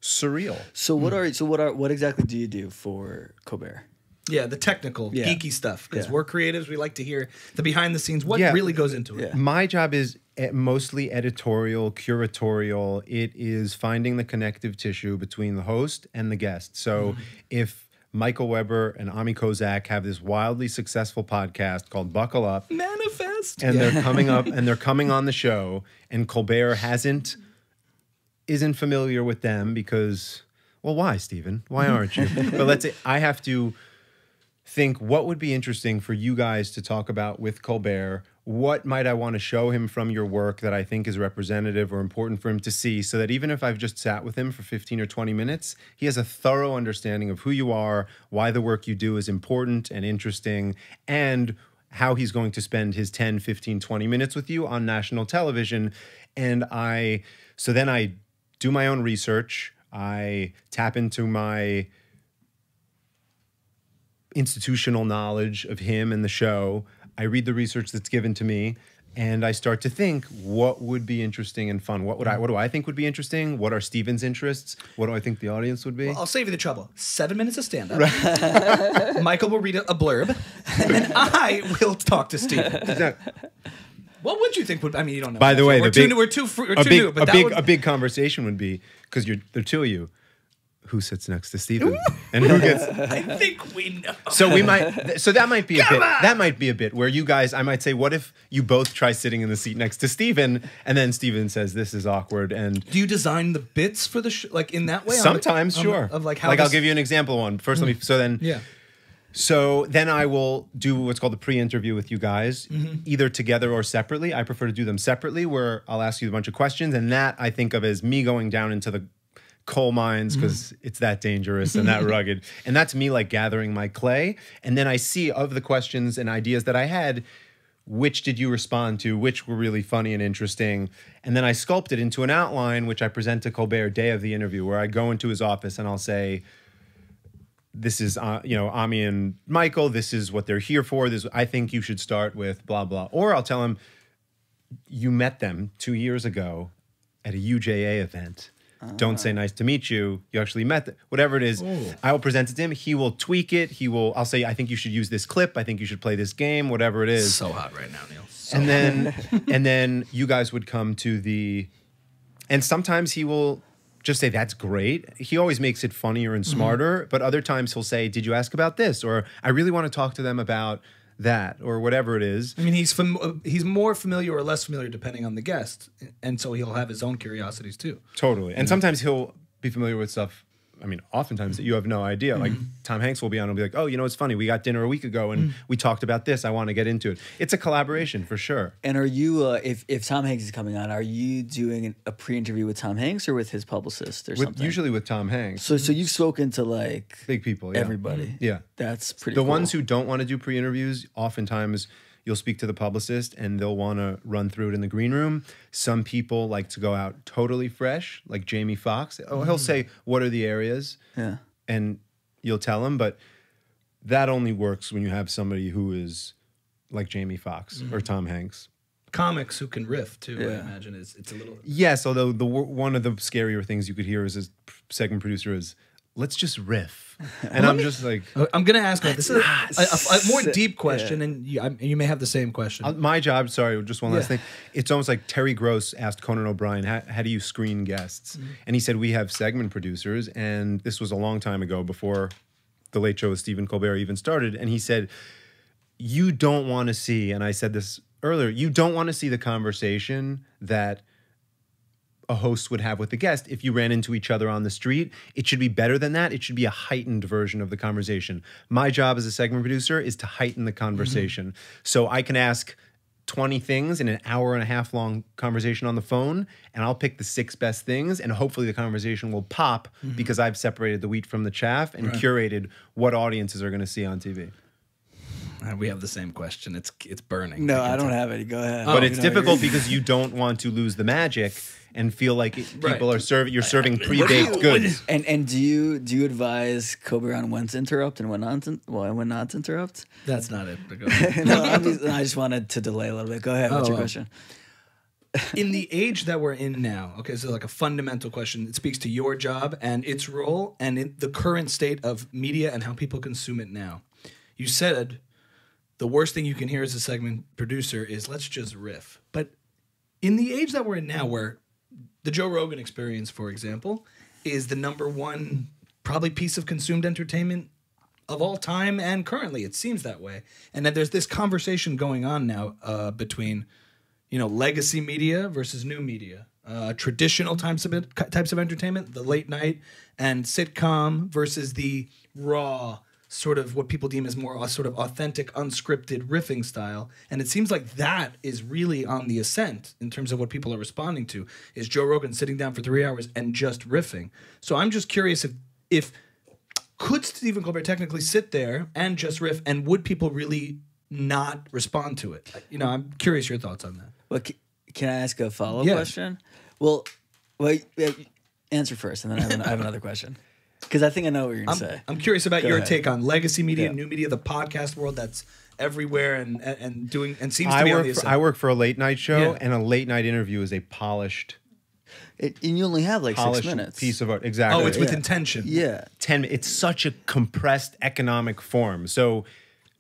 surreal. So what exactly do you do for Colbert? Yeah, the technical, geeky stuff. Because we're creatives, we like to hear the behind the scenes, what really goes into it. My job is mostly editorial, curatorial. It is finding the connective tissue between the host and the guest. So if Michael Weber and Ami Kozak have this wildly successful podcast called Buckle Up. Manifest. And they're coming up and they're coming on the show, and Colbert isn't familiar with them because, well, why, Stephen? Why aren't you? But let's say I have to think, what would be interesting for you guys to talk about with Colbert? What might I want to show him from your work that I think is representative or important for him to see, so that even if I've just sat with him for 15 or 20 minutes, he has a thorough understanding of who you are, why the work you do is important and interesting, and how he's going to spend his 10, 15, 20 minutes with you on national television. And so then I do my own research. I tap into my institutional knowledge of him and the show. I read the research that's given to me, and I start to think, what would be interesting and fun? What do I think would be interesting? What are Stephen's interests? What do I think the audience would be? Well, I'll save you the trouble. 7 minutes of stand-up. Michael will read a blurb, and then I will talk to Stephen. What would you think would? I mean, you don't know. By the way, we're too new. But a big conversation would be, because there are two of you. Who sits next to Stephen, and who gets? I think we know. So we might. So that might be a bit. That might be a bit where you guys. I might say, what if you both try sitting in the seat next to Stephen, and then Stephen says, "This is awkward." And do you design the bits for the like in that way? Sometimes, sure. Of like how. Like I'll give you an example. One first. Let me. So then. Yeah. So then I will do what's called the pre-interview with you guys, either together or separately. I prefer to do them separately, where I'll ask you a bunch of questions, and that I think of as me going down into the coal mines, because it's that dangerous and that rugged. And that's me like gathering my clay. And then I see, of the questions and ideas that I had, which did you respond to, which were really funny and interesting. And then I sculpt it into an outline, which I present to Colbert day of the interview, where I go into his office and I'll say, this is, Ami and Michael, this is what they're here for. I think you should start with blah, blah. Or I'll tell him, you met them 2 years ago at a UJA event. Don't say nice to meet you. You actually met them. Whatever it is, I will present it to him. He will tweak it. I'll say, I think you should use this clip. I think you should play this game, whatever it is. So hot right now, Neil. And then you guys would come to and sometimes he will just say, that's great. He always makes it funnier and smarter. But other times he'll say, did you ask about this? Or I really want to talk to them about that, or whatever it is. I mean, he's more familiar or less familiar depending on the guest, and so he'll have his own curiosities too. Totally. And sometimes he'll be familiar with stuff, I mean, oftentimes that you have no idea. Like Tom Hanks will be on and be like, oh, it's funny. We got dinner a week ago and we talked about this. I want to get into it. It's a collaboration for sure. And are you, if Tom Hanks is coming on, are you doing a pre-interview with Tom Hanks or with his publicist or something? Usually with Tom Hanks. So you've spoken to like big people, everybody. Yeah. That's pretty cool. The ones who don't want to do pre-interviews, oftentimes you'll speak to the publicist and they'll want to run through it in the green room. Some people like to go out totally fresh, like Jamie Foxx. He'll say, what are the areas? Yeah. And you'll tell him, but that only works when you have somebody who is like Jamie Foxx or Tom Hanks. Comics who can riff too, I imagine it's a little... Yes, although one of the scarier things you could hear as a segment producer is, let's just riff. And I'm just like... I'm going to ask about this. This is a more deep question, and you may have the same question. My job, sorry, just one last thing. It's almost like Terry Gross asked Conan O'Brien, how do you screen guests? And he said, we have segment producers, and this was a long time ago before The Late Show with Stephen Colbert even started, and he said, you don't want to see, and I said this earlier, you don't want to see the conversation that a host would have with the guest. If you ran into each other on the street, it should be better than that. It should be a heightened version of the conversation. My job as a segment producer is to heighten the conversation. So I can ask 20 things in an hour and a half long conversation on the phone, and I'll pick the 6 best things, and hopefully the conversation will pop because I've separated the wheat from the chaff and curated what audiences are going to see on TV. We have the same question. It's burning. No, I don't have any. Go ahead. But it's difficult because you don't want to lose the magic and feel like people are serving. You're serving pre-baked goods. And do you advise Colbert on when to interrupt and when not to interrupt? That's not it. But go ahead. No, I just wanted to delay a little bit. Go ahead. What's your question? In the age that we're in now, okay, so like a fundamental question. It speaks to your job and its role and in the current state of media and how people consume it now. You said the worst thing you can hear as a segment producer is let's just riff. But in the age that we're in now, where the Joe Rogan Experience, for example, is the #1 probably piece of consumed entertainment of all time and currently, it seems that way. And that there's this conversation going on now between, legacy media versus new media, traditional types of entertainment, the late night and sitcom versus the raw, sort of what people deem as more sort of authentic, unscripted riffing style. And it seems like that is really on the ascent in terms of what people are responding to, is Joe Rogan sitting down for 3 hours and just riffing. So I'm just curious if could Stephen Colbert technically sit there and just riff, and would people really not respond to it? I'm curious your thoughts on that. Well, can I ask a follow-up question? Well, answer first, and then I have another question. Because I think I know what you're going to say. I'm curious about your take on legacy media, new media, the podcast world that's everywhere and doing and seems to be on the ascent. I work for a late night show, and a late night interview is a polished. And you only have like 6 minutes. Piece of art, exactly. Oh, it's with intention. Yeah, 10. It's such a compressed economic form. So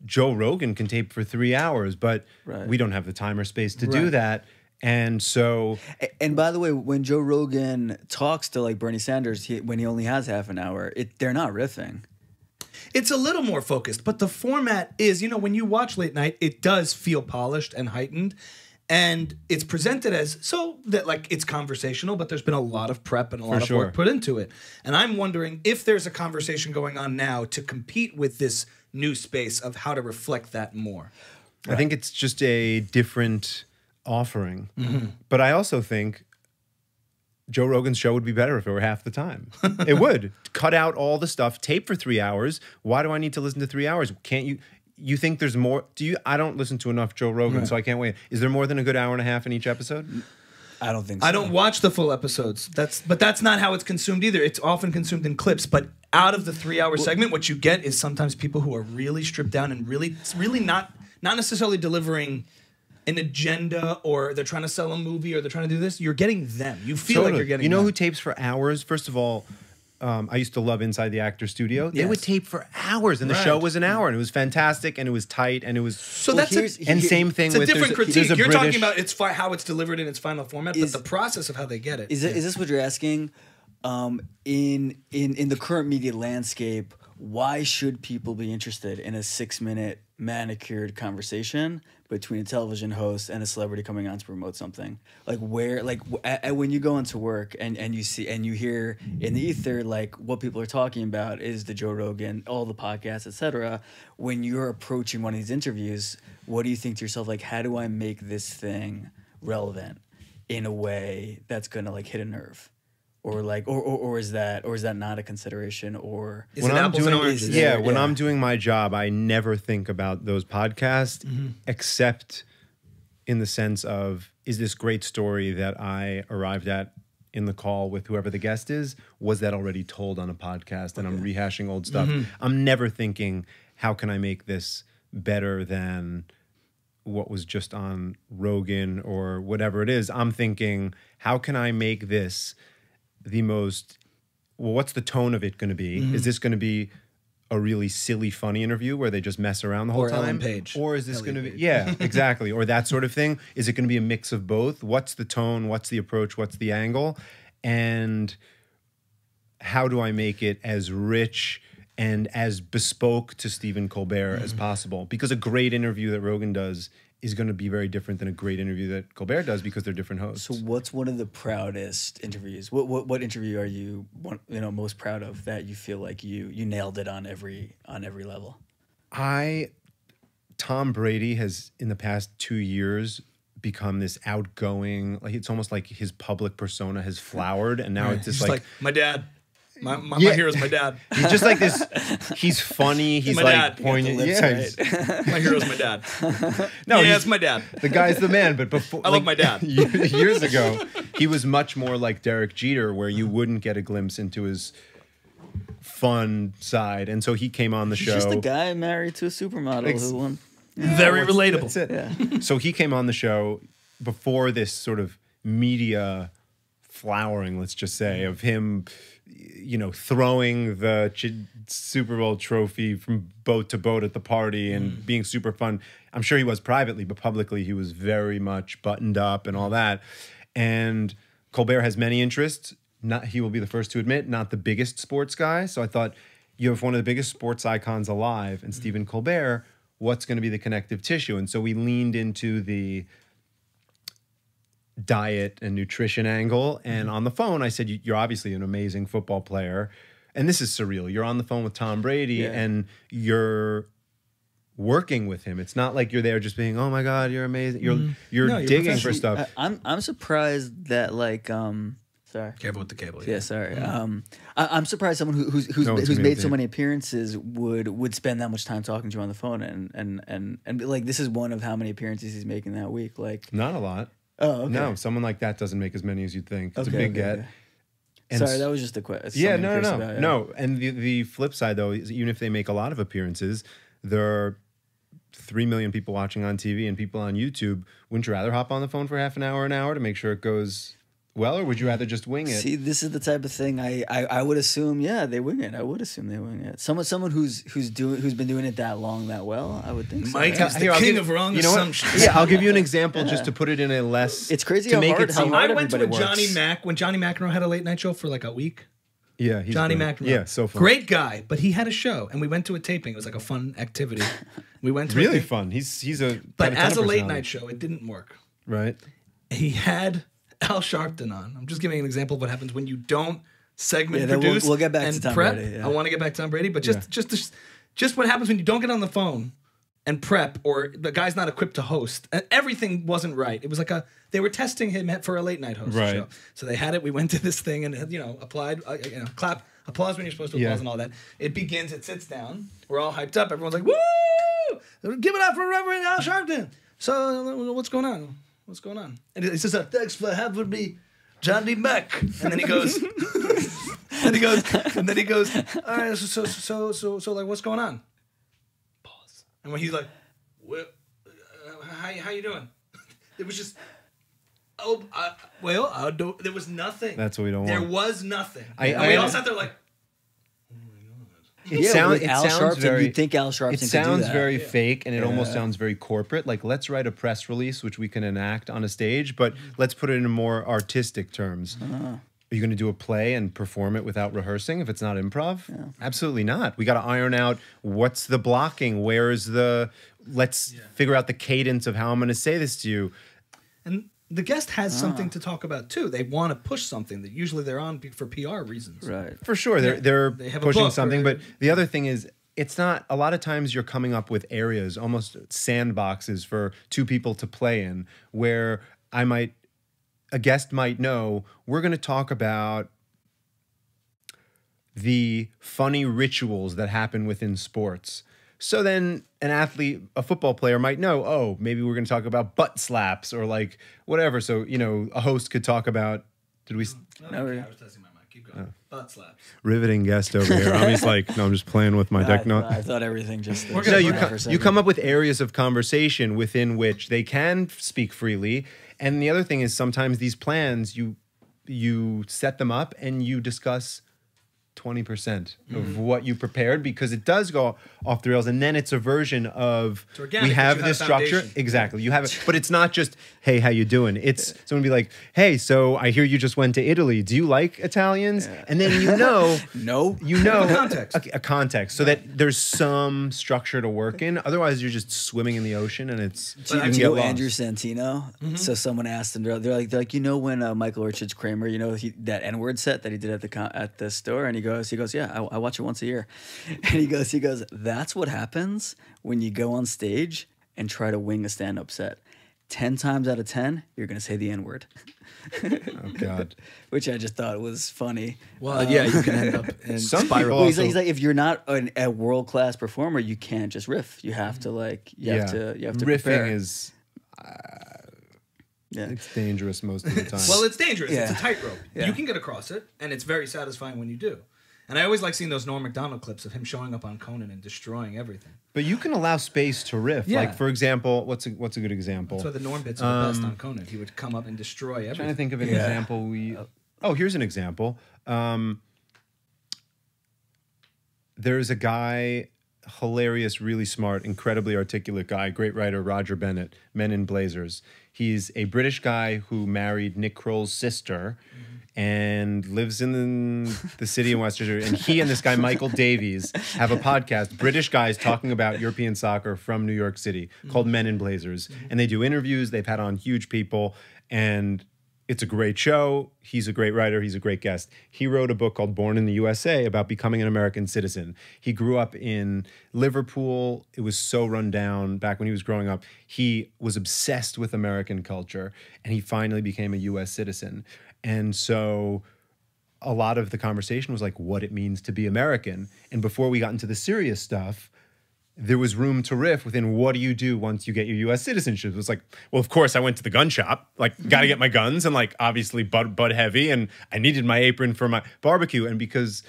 Joe Rogan can tape for 3 hours, but we don't have the time or space to do that. And so, and by the way, when Joe Rogan talks to like Bernie Sanders, when he only has half an hour, they're not riffing. It's a little more focused, but the format is, when you watch late night, it does feel polished and heightened, and it's presented as so that like it's conversational, but there's been a lot of prep and a lot of work put into it. And I'm wondering if there's a conversation going on now to compete with this new space of how to reflect that more. I think it's just a different offering. But I also think Joe Rogan's show would be better if it were half the time. It would. Cut out all the stuff, tape for 3 hours. Why do I need to listen to 3 hours? Can't you think there's more? I don't listen to enough Joe Rogan, so I can't wait. Is there more than a good hour and a half in each episode? I don't think so. I don't watch the full episodes. But that's not how it's consumed either. It's often consumed in clips, but out of the 3 hour segment, what you get is sometimes people who are really stripped down and really not necessarily delivering an agenda, or they're trying to sell a movie, or they're trying to do this. You're getting them. You feel like you're getting them. Who tapes for hours? First of all, I used to love Inside the Actor Studio. They would tape for hours, and the show was an hour, and it was fantastic, and it was tight, and it was... So that's same thing it's with... a different critique. You're talking about how it's delivered in its final format, but the process of how they get it. Is this what you're asking? In the current media landscape, why should people be interested in a 6-minute manicured conversation between a television host and a celebrity coming on to promote something? Like when you go into work and you see and you hear in the ether like what people are talking about is the Joe Rogan, all the podcasts, etc. When you're approaching one of these interviews, what do you think to yourself, like, how do I make this thing relevant in a way that's gonna like hit a nerve? Or like, or is that not a consideration? Or is it apples and oranges? When I'm doing my job, I never think about those podcasts, except in the sense of, is this great story that I arrived at in the call with whoever the guest is? Was that already told on a podcast? And I'm rehashing old stuff. I'm never thinking, how can I make this better than what was just on Rogan or whatever it is? I'm thinking, how can I make this the most, what's the tone of it going to be? Is this going to be a really silly, funny interview where they just mess around the whole time? Ellen Page. Or is this going to be, exactly. Or that sort of thing. Is it going to be a mix of both? What's the tone? What's the approach? What's the angle? And how do I make it as rich and as bespoke to Stephen Colbert as possible. Because a great interview that Rogan does is going to be very different than a great interview that Colbert does because they're different hosts. So what's one of the proudest interviews? What interview are you most proud of that you feel like you nailed it on every level? Tom Brady has in the past 2 years become this outgoing, like it's almost like his public persona has flowered, and now it's just He's like my dad. My Yeah. hero's my dad. he's just like this. He's funny. He's My like dad. You got poignant. the lips Yeah, right. he's- My hero's my dad. no, yeah, he's- it's my dad. the guy's the man. But before, I love my dad. years ago, he was much more like Derek Jeter, where you wouldn't get a glimpse into his fun side, and so he came on the He's show. just a guy married to a supermodel who won. Very relatable. That's it. Yeah. So he came on the show before this sort of media flowering, let's just say, of him, throwing the Super Bowl trophy from boat to boat at the party and being super fun. I'm sure he was privately, but publicly he was very much buttoned up and all that. And Colbert has many interests. He will be the first to admit, not the biggest sports guy. So I thought, you have one of the biggest sports icons alive, and Stephen Colbert. What's going to be the connective tissue? And so we leaned into the diet and nutrition angle. And on the phone, I said, you're obviously an amazing football player. And this is surreal. You're on the phone with Tom Brady and you're working with him. It's not like you're there just being, oh my God, you're amazing. You're digging for stuff. I'm surprised that sorry. Careful with the cable. Yeah, sorry. I'm surprised someone who's No one's gonna be made able so to- many appearances would spend that much time talking to you on the phone and like this is one of how many appearances he's making that week. Like, Not a lot. oh, okay. No, someone like that doesn't make as many as you'd think. It's a big get. Okay. And Sorry, that was just a question. Yeah, no. And the flip side, though, is even if they make a lot of appearances, there are 3 million people watching on TV and people on YouTube. Wouldn't you rather hop on the phone for half an hour to make sure it goes well, or would you rather just wing it? See, this is the type of thing I would assume. Yeah, they wing it. I would assume they wing it. Someone who's been doing it that long, that well. I would think so. Mike yeah. is the king of wrong You know what? assumptions. Yeah, I'll give you an example just to put it in a less. It's crazy to how make hard- it how seem. hard I went to a everybody Johnny works. Mac when Johnny McEnroe had a late night show for like a week. Yeah, he's Johnny great. McEnroe. Yeah, so fun. Great guy, but he had a show and we went to a taping. It was like a fun activity. We went to a Really thing. fun. He's a. But got ton as of a late personality. night show, it didn't work. right? He had Al Sharpton on. I'm just giving an example of what happens when you don't segment Yeah, then we'll- produce we'll get back to and Tom prep. Brady, yeah. I want to get back to Tom Brady, but just what happens when you don't get on the phone and prep, or the guy's not equipped to host. Everything wasn't right. It was like they were testing him for a late night host Right. show. So they had it. We went to this thing and applied. Clap, applause when you're supposed to applause and all that. It begins. It sits down. We're all hyped up. Everyone's like, "Woo! Give it up for Reverend Al Sharpton." So what's going on? What's going on? And he says, "Thanks for having me, Johnny Mac." And then he goes, and then he goes, "All right, so like, what's going on?" Pause. And when he's like, "Well, how you doing?" It was just, there was nothing. That's what we don't There want. was nothing. I- And I- we all sat there like, With Al Sharpton, you'd think Al Sharpton It could do sounds that. very fake, and it almost sounds very corporate. Like, let's write a press release, which we can enact on a stage, but let's put it in more artistic terms. Are you going to do a play and perform it without rehearsing if it's not improv? Absolutely not. We got to iron out what's the blocking, where's the. Let's figure out the cadence of how I'm going to say this to you. and the guest has something to talk about too. They want to push something that usually they're on for PR reasons. Right. For sure, they're They have a pushing book something, or- but the other thing is, it's not. A lot of times, you're coming up with areas, almost sandboxes for two people to play in, where a guest might know we're going to talk about the funny rituals that happen within sports. So then an athlete, a football player might know, oh, maybe we're going to talk about butt slaps or like whatever. So, a host could talk about, I was testing my mic. Keep going. Butt slaps. riveting guest over here. I'm just like, no, I'm just playing with my deck. I thought everything just. We're No, gonna- you come up with areas of conversation within which they can speak freely. And the other thing is sometimes these plans, you set them up and you discuss 20% of what you prepared, because it does go off the rails, and then it's a version of organic, we have but you this have structure. foundation. Exactly. You have it, but it's not just, hey, how you doing? It's someone be like, hey, so I hear you just went to Italy. Do you like Italians? And then No. context. A context, so that there's some structure to work in. Otherwise, you're just swimming in the ocean, and it's Do you know Andrew Santino? So someone asked him, they're like, you know when Michael Richards Kramer, you know that N-word set that he did at the store, and he goes, yeah, I watch it once a year, and he goes, that's what happens when you go on stage and try to wing a stand-up set. 10 times out of 10, you're gonna say the N-word. Oh God. Which I just thought was funny. Well, yeah, you can end up in Some spiral. people- He's like, if you're not a world-class performer, you can't just riff. You have to you have to riffing prepare. is Yeah. it's dangerous most of the time. Well, it's dangerous. Yeah. It's a tightrope. Yeah. You can get across it, and it's very satisfying when you do. And I always like seeing those Norm Macdonald clips of him showing up on Conan and destroying everything. but you can allow space to riff. Yeah. Like, for example, what's a good example? That's why the Norm bits are the best on Conan. He would come up and destroy I'm trying to everything. think of an example. Here's an example. There's a guy, hilarious, really smart, incredibly articulate guy, great writer, Roger Bennett, Men in Blazers. He's a British guy who married Nick Kroll's sister and lives in the city in Westchester. And he and this guy, Michael Davies, have a podcast, British guys talking about European soccer from New York City, called Men in Blazers. And they do interviews. They've had on huge people. And it's a great show. He's a great writer. He's a great guest. He wrote a book called Born in the USA about becoming an American citizen. He grew up in Liverpool. It was so run down back when he was growing up. He was obsessed with American culture, and he finally became a U.S. citizen. And so a lot of the conversation was like what it means to be American. And before we got into the serious stuff, there was room to riff within what do you do once you get your U.S. citizenship. It was like, well, of course, I went to the gun shop, like, got to get my guns, and like, obviously, bud heavy, and I needed my apron for my barbecue. And because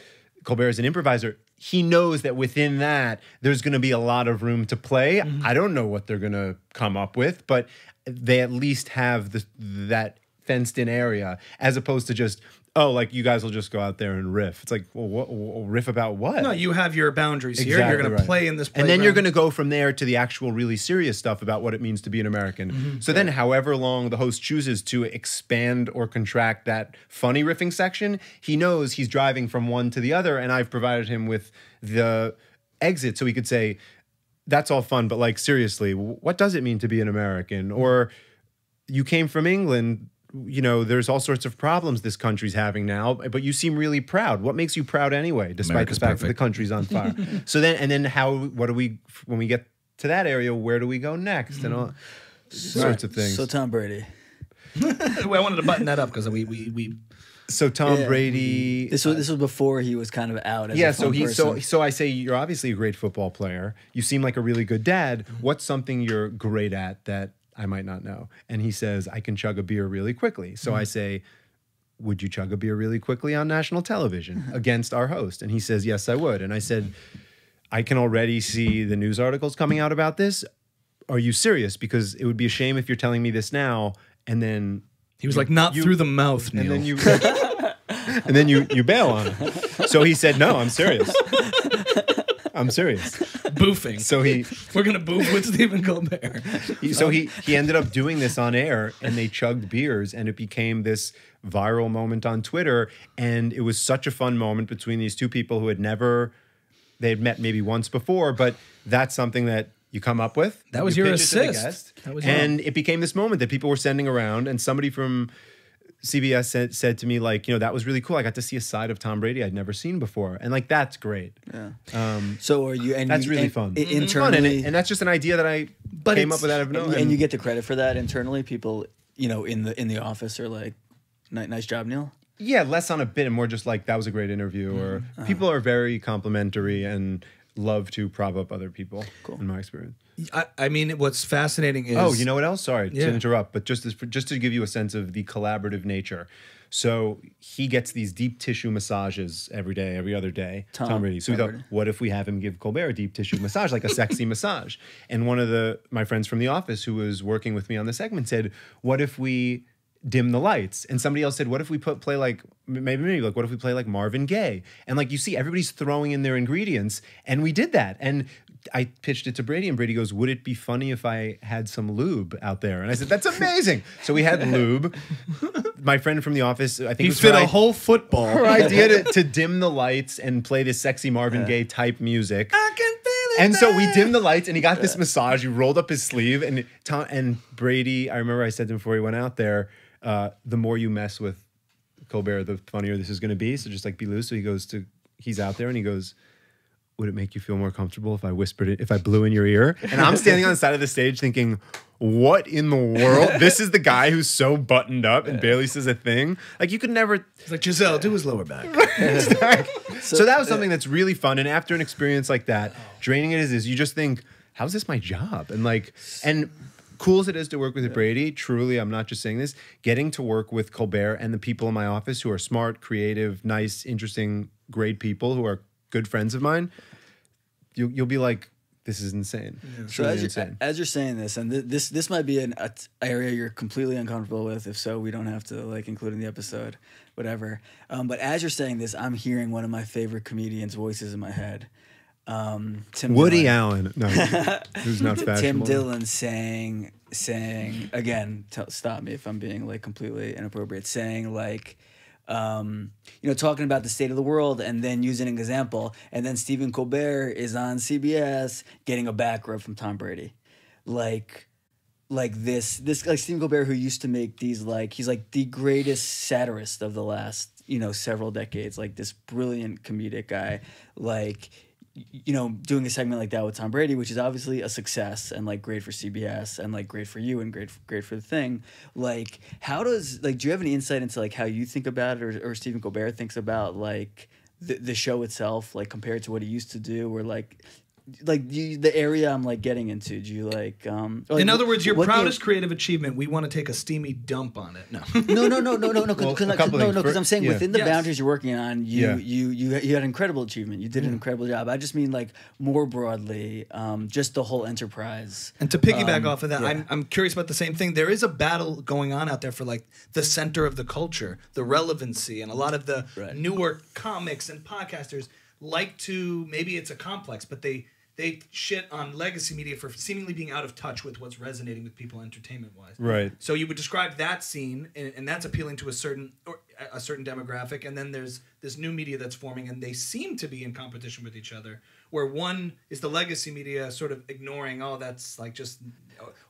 Colbert is an improviser, he knows that within that, there's going to be a lot of room to play. I don't know what they're going to come up with, but they at least have that fenced-in area, as opposed to just, oh, like, you guys will just go out there and riff. It's like, well, riff about what? No, you have your boundaries here. Exactly You're going right. to play in this And then you're playground. going to go from there to the actual really serious stuff about what it means to be an American. So then however long the host chooses to expand or contract that funny riffing section, he knows he's driving from one to the other, and I've provided him with the exit so he could say, that's all fun, but like, seriously, what does it mean to be an American? Or you came from England, you know, there's all sorts of problems this country's having now, but you seem really proud. What makes you proud anyway, despite America's the fact that perfect. the country's on fire? So then, and then what do we, when we get to that area, where do we go next? And all sorts of things. So Tom Brady. I wanted to button that up because we So Tom Yeah. Brady. This was before he was kind of out as Yeah, a so fun he person. so I say you're obviously a great football player. You seem like a really good dad. What's something you're great at that I might not know? And he says, I can chug a beer really quickly. So I say, would you chug a beer really quickly on national television against our host? And he says, yes, I would. And I said, I can already see the news articles coming out about this. Are you serious? Because it would be a shame if you're telling me this now and then he was like, not through the mouth, Neil. and then you and then you bail on him. So he said, no, I'm serious. I'm serious. boofing. So We're going to boof with Stephen Colbert. he ended up doing this on air, and they chugged beers, and it became this viral moment on Twitter. And it was such a fun moment between these two people who they had met maybe once before, but that's something that you come up with. That was you your pitch it to the assist. guest, That was and it became this moment that people were sending around, and somebody from CBS said to me, like, you know, that was really cool. I got to see a side of Tom Brady I'd never seen before. And like, that's great. Yeah. So are you? And That's you, really and fun. Internally, Fun, and that's just an idea that I came up with out of nowhere. and you get the credit for that internally. People, you know, in the office are like, nice job, Neil. Yeah, less on a bit and more just like, that was a great interview. Or people are very complimentary and love to prop up other people, in my experience. I mean, what's fascinating is... Oh, you know what else? Sorry Yeah. to interrupt, but just to give you a sense of the collaborative nature. So he gets these deep tissue massages every day, every other day. Tom Brady. So we Tom thought, Brady. what if we have him give Colbert a deep tissue massage, like a sexy massage? And one of my friends from the office who was working with me on the segment said, what if we dim the lights. And somebody else said, what if we play like, maybe like, what if we play like Marvin Gaye? And like, you see everybody's throwing in their ingredients, and we did that. And I pitched it to Brady, and Brady goes, would it be funny if I had some lube out there? And I said, that's amazing. So we had lube. My friend from the office, I think He it was fit her a whole football. her idea to dim the lights and play this sexy Marvin Gaye type music. I can feel it. And so we dimmed the lights, and he got this massage. He rolled up his sleeve, and Brady, I remember I said to him before he went out there, the more you mess with Colbert, the funnier this is going to be. So just like be loose. So he's out there, and he goes, would it make you feel more comfortable if I whispered it, if I blew in your ear? And I'm standing on the side of the stage thinking, what in the world? This is the guy who's so buttoned up and barely says a thing. Like, you could never. It's like, Giselle, do his lower back. So that was something that's really fun. And after an experience like that, draining it is you just think, how's this my job? And cool as it is to work with Brady, truly, I'm not just saying this, getting to work with Colbert and the people in my office who are smart, creative, nice, interesting, great people who are good friends of mine, you'll be like, this is insane. Yeah. So as you're saying this, and this might be an area you're completely uncomfortable with. If so, we don't have to like include in the episode, whatever. But as you're saying this, I'm hearing one of my favorite comedians' voices in my head. Tim Woody Dillon. Allen, no, who's not fashionable. Tim Dillon saying again. Stop me if I'm being like completely inappropriate. Saying like. Talking about the state of the world, and then using an example, and then Stephen Colbert is on CBS getting a back rub from Tom Brady, like this like Stephen Colbert, who used to make these like he's like the greatest satirist of the last several decades, like this brilliant comedic guy, like. Doing a segment like that with Tom Brady, which is obviously a success and like great for CBS and like great for you and great for the thing. Like, do you have any insight into like how you think about it, or Stephen Colbert thinks about like the show itself, like compared to what he used to do, or like the area I'm like getting into? Do you like? In other words, your proudest creative achievement. We want to take a steamy dump on it. No, because I'm saying within the boundaries you're working on, you had an incredible achievement. You did an incredible job. I just mean like more broadly, just the whole enterprise. And to piggyback off of that, I'm curious about the same thing. There is a battle going on out there for like the center of the culture, the relevancy, and a lot of the newer comics and podcasters like to, maybe it's a complex, but they shit on legacy media for seemingly being out of touch with what's resonating with people entertainment-wise. Right. So you would describe that scene, and that's appealing to a certain demographic, and then there's this new media that's forming, and they seem to be in competition with each other, where one is the legacy media sort of ignoring, that's like just,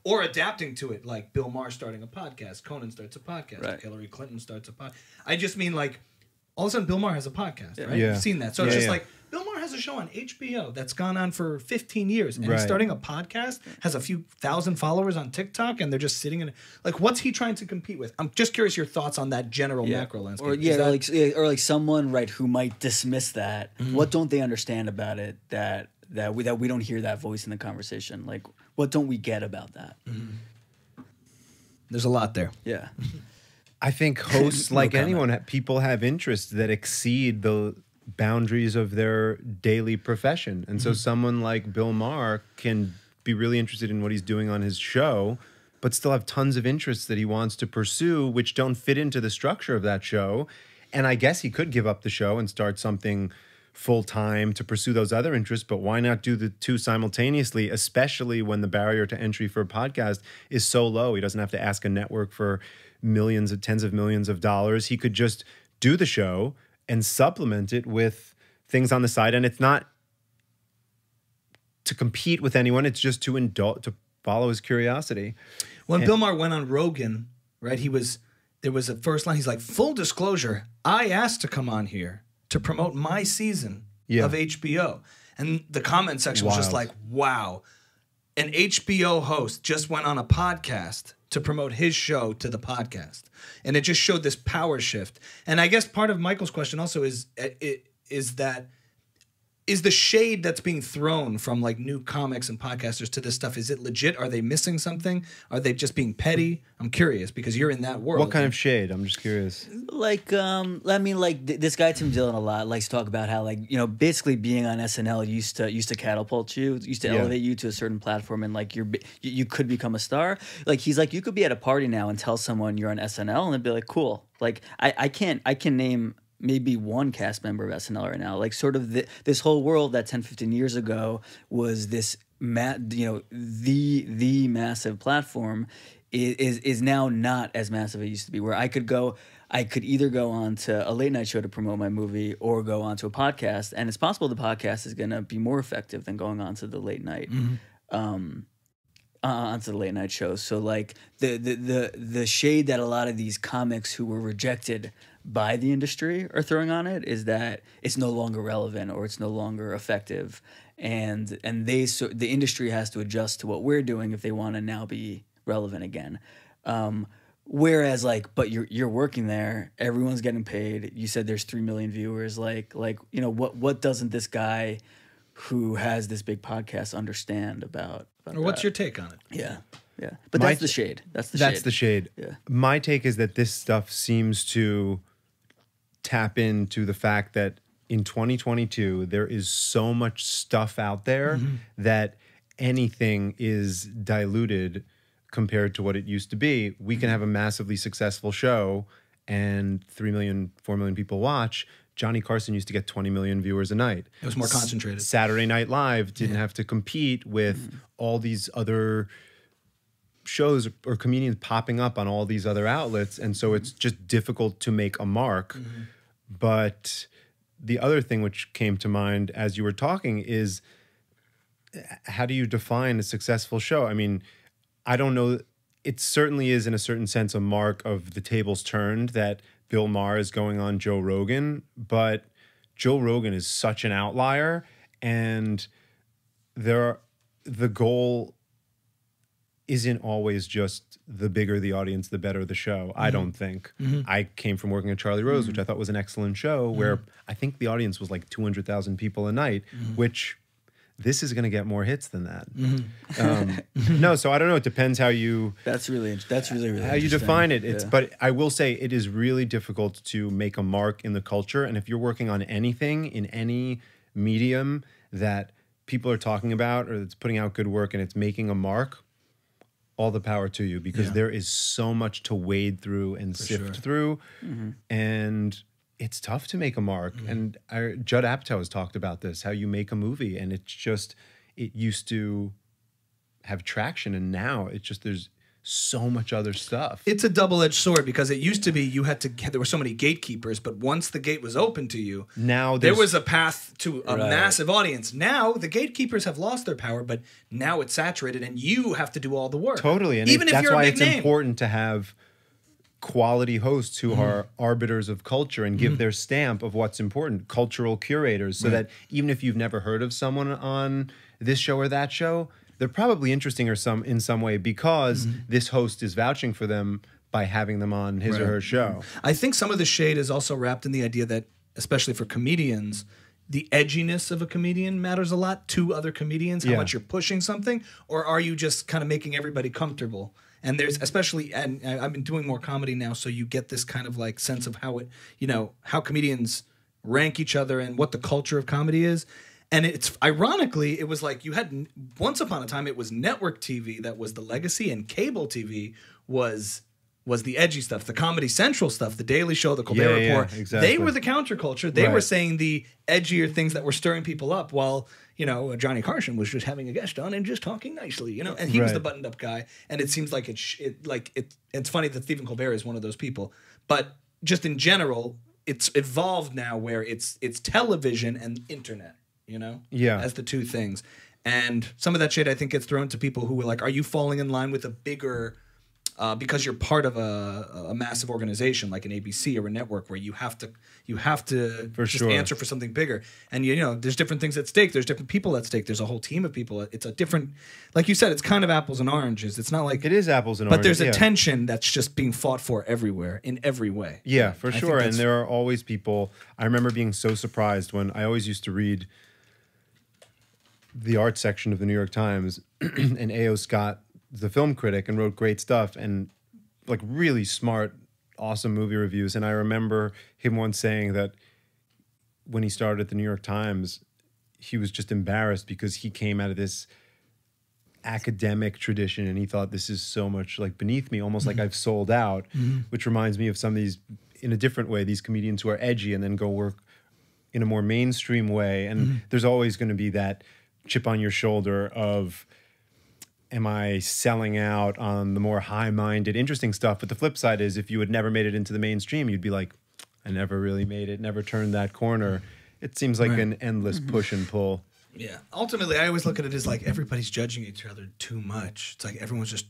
or adapting to it, like Bill Maher starting a podcast, Conan starts a podcast, Hillary Clinton starts a podcast. I just mean like, all of a sudden Bill Maher has a podcast, right? Yeah. You've seen that. So it's just like, Bill Maher has a show on HBO that's gone on for 15 years, and he's starting a podcast, has a few thousand followers on TikTok, and they're just sitting in like, what's he trying to compete with? I'm just curious your thoughts on that general macro landscape. Or like someone who might dismiss that. Mm-hmm. What don't they understand about it that we don't hear that voice in the conversation? Like, what don't we get about that? Mm-hmm. There's a lot there. Yeah. I think hosts, like anyone, people have interests that exceed the boundaries of their daily profession. And so someone like Bill Maher can be really interested in what he's doing on his show, but still have tons of interests that he wants to pursue, which don't fit into the structure of that show. And I guess he could give up the show and start something full-time to pursue those other interests, but why not do the two simultaneously, especially when the barrier to entry for a podcast is so low? He doesn't have to ask a network for tens of millions of dollars. He could just do the show and supplement it with things on the side. And it's not to compete with anyone. It's just to follow his curiosity. When Bill Maher went on Rogan, right, there was a first line. He's like, full disclosure, I asked to come on here to promote my season of HBO. And the comment section was just like, wow, an HBO host just went on a podcast to promote his show to the podcast. And it just showed this power shift. And I guess part of Michael's question also is that is the shade that's being thrown from like new comics and podcasters to this stuff, is it legit? Are they missing something? Are they just being petty? I'm curious because you're in that world. What kind of shade? I'm just curious. Like, I mean, like this guy Tim Dillon a lot likes to talk about how, like, you know, basically being on SNL used to catapult you, used to elevate you to a certain platform, and like you could become a star. Like he's like, you could be at a party now and tell someone you're on SNL, and they'd be like, cool. Like I can name maybe one cast member of SNL right now. Like sort of this whole world that 10, 15 years ago was this, the massive platform is now not as massive as it used to be, where I could either go on to a late night show to promote my movie or go on to a podcast. And it's possible the podcast is going to be more effective than going on to the late night, onto the late night shows. So like the shade that a lot of these comics who were rejected by the industry are throwing on it is that it's no longer relevant or it's no longer effective, and the industry has to adjust to what we're doing if they want to now be relevant again. Whereas like, but you're working there, everyone's getting paid. You said there's 3 million viewers. Like you know, what doesn't this guy who has this big podcast understand about or what's your take on it? Yeah. But that's the shade. That's the shade. Yeah. My take is that this stuff seems to tap into the fact that in 2022 there is so much stuff out there that anything is diluted compared to what it used to be. We can have a massively successful show and 3 million, 4 million people watch. Johnny Carson used to get 20 million viewers a night. It was more concentrated. Saturday Night Live didn't have to compete with all these other shows or comedians popping up on all these other outlets. And so it's just difficult to make a mark. But the other thing which came to mind as you were talking is, how do you define a successful show? I mean, I don't know. It certainly is in a certain sense a mark of the tables turned that Bill Maher is going on Joe Rogan, but Joe Rogan is such an outlier, and the goal isn't always just the bigger the audience, the better the show. I don't think. I came from working at Charlie Rose, which I thought was an excellent show, where I think the audience was like 200,000 people a night, which this is going to get more hits than that. No, so I don't know. It depends how you. That's really how you define it. It's but I will say it is really difficult to make a mark in the culture, and if you're working on anything in any medium that people are talking about or that's putting out good work and it's making a mark, all the power to you, because there is so much to wade through and sift through, and it's tough to make a mark. And Judd Apatow has talked about this, how you make a movie, and it's just, it used to have traction, and now it's just, there's so much other stuff. It's a double-edged sword, because it used to be there were so many gatekeepers, but once the gate was open to you, now there was a path to a massive audience. Now the gatekeepers have lost their power, but now it's saturated and you have to do all the work. Totally. And even if that's you're why a big it's name. important to have quality hosts who are arbiters of culture and give their stamp of what's important, cultural curators, so that even if you've never heard of someone on this show or that show, they're probably interesting or in some way because this host is vouching for them by having them on his or her show. I think some of the shade is also wrapped in the idea that, especially for comedians, the edginess of a comedian matters a lot to other comedians, how much you're pushing something, or are you just kind of making everybody comfortable? And there's especially, and I've been doing more comedy now, so you get this kind of like sense of how it, you know, how comedians rank each other and what the culture of comedy is. And it's ironically, it was like you had once upon a time, it was network TV that was the legacy, and cable TV was the edgy stuff, the Comedy Central stuff, the Daily Show, the Colbert Report. Exactly. They were the counterculture. They were saying the edgier things that were stirring people up, while, you know, Johnny Carson was just having a guest on and just talking nicely, you know, and he was the buttoned up guy. And it seems like it's funny that Stephen Colbert is one of those people, but just in general, it's evolved now where it's television and internet, you know, as the two things. And some of that shit I think gets thrown to people who are like, are you falling in line with a bigger, because you're part of a massive organization like an ABC or a network where you have to answer for something bigger. And you know, there's different things at stake. There's different people at stake. There's a whole team of people. It's a different, like you said, it's kind of apples and oranges. It's not like it is apples and oranges. But there's a tension that's just being fought for everywhere in every way. Yeah, for sure. And there are always people. I remember being so surprised when I always used to read the art section of the New York Times, and A.O. Scott, the film critic, and wrote great stuff and like really smart, awesome movie reviews. And I remember him once saying that when he started at the New York Times, he was just embarrassed because he came out of this academic tradition and he thought this is so much like beneath me, almost like I've sold out, which reminds me of some of these, in a different way, these comedians who are edgy and then go work in a more mainstream way. And there's always going to be that chip on your shoulder of, am I selling out on the more high-minded, interesting stuff? But the flip side is if you had never made it into the mainstream, you'd be like, I never really made it, never turned that corner. It seems like an endless push and pull. Yeah. Ultimately, I always look at it as like everybody's judging each other too much. It's like everyone's just,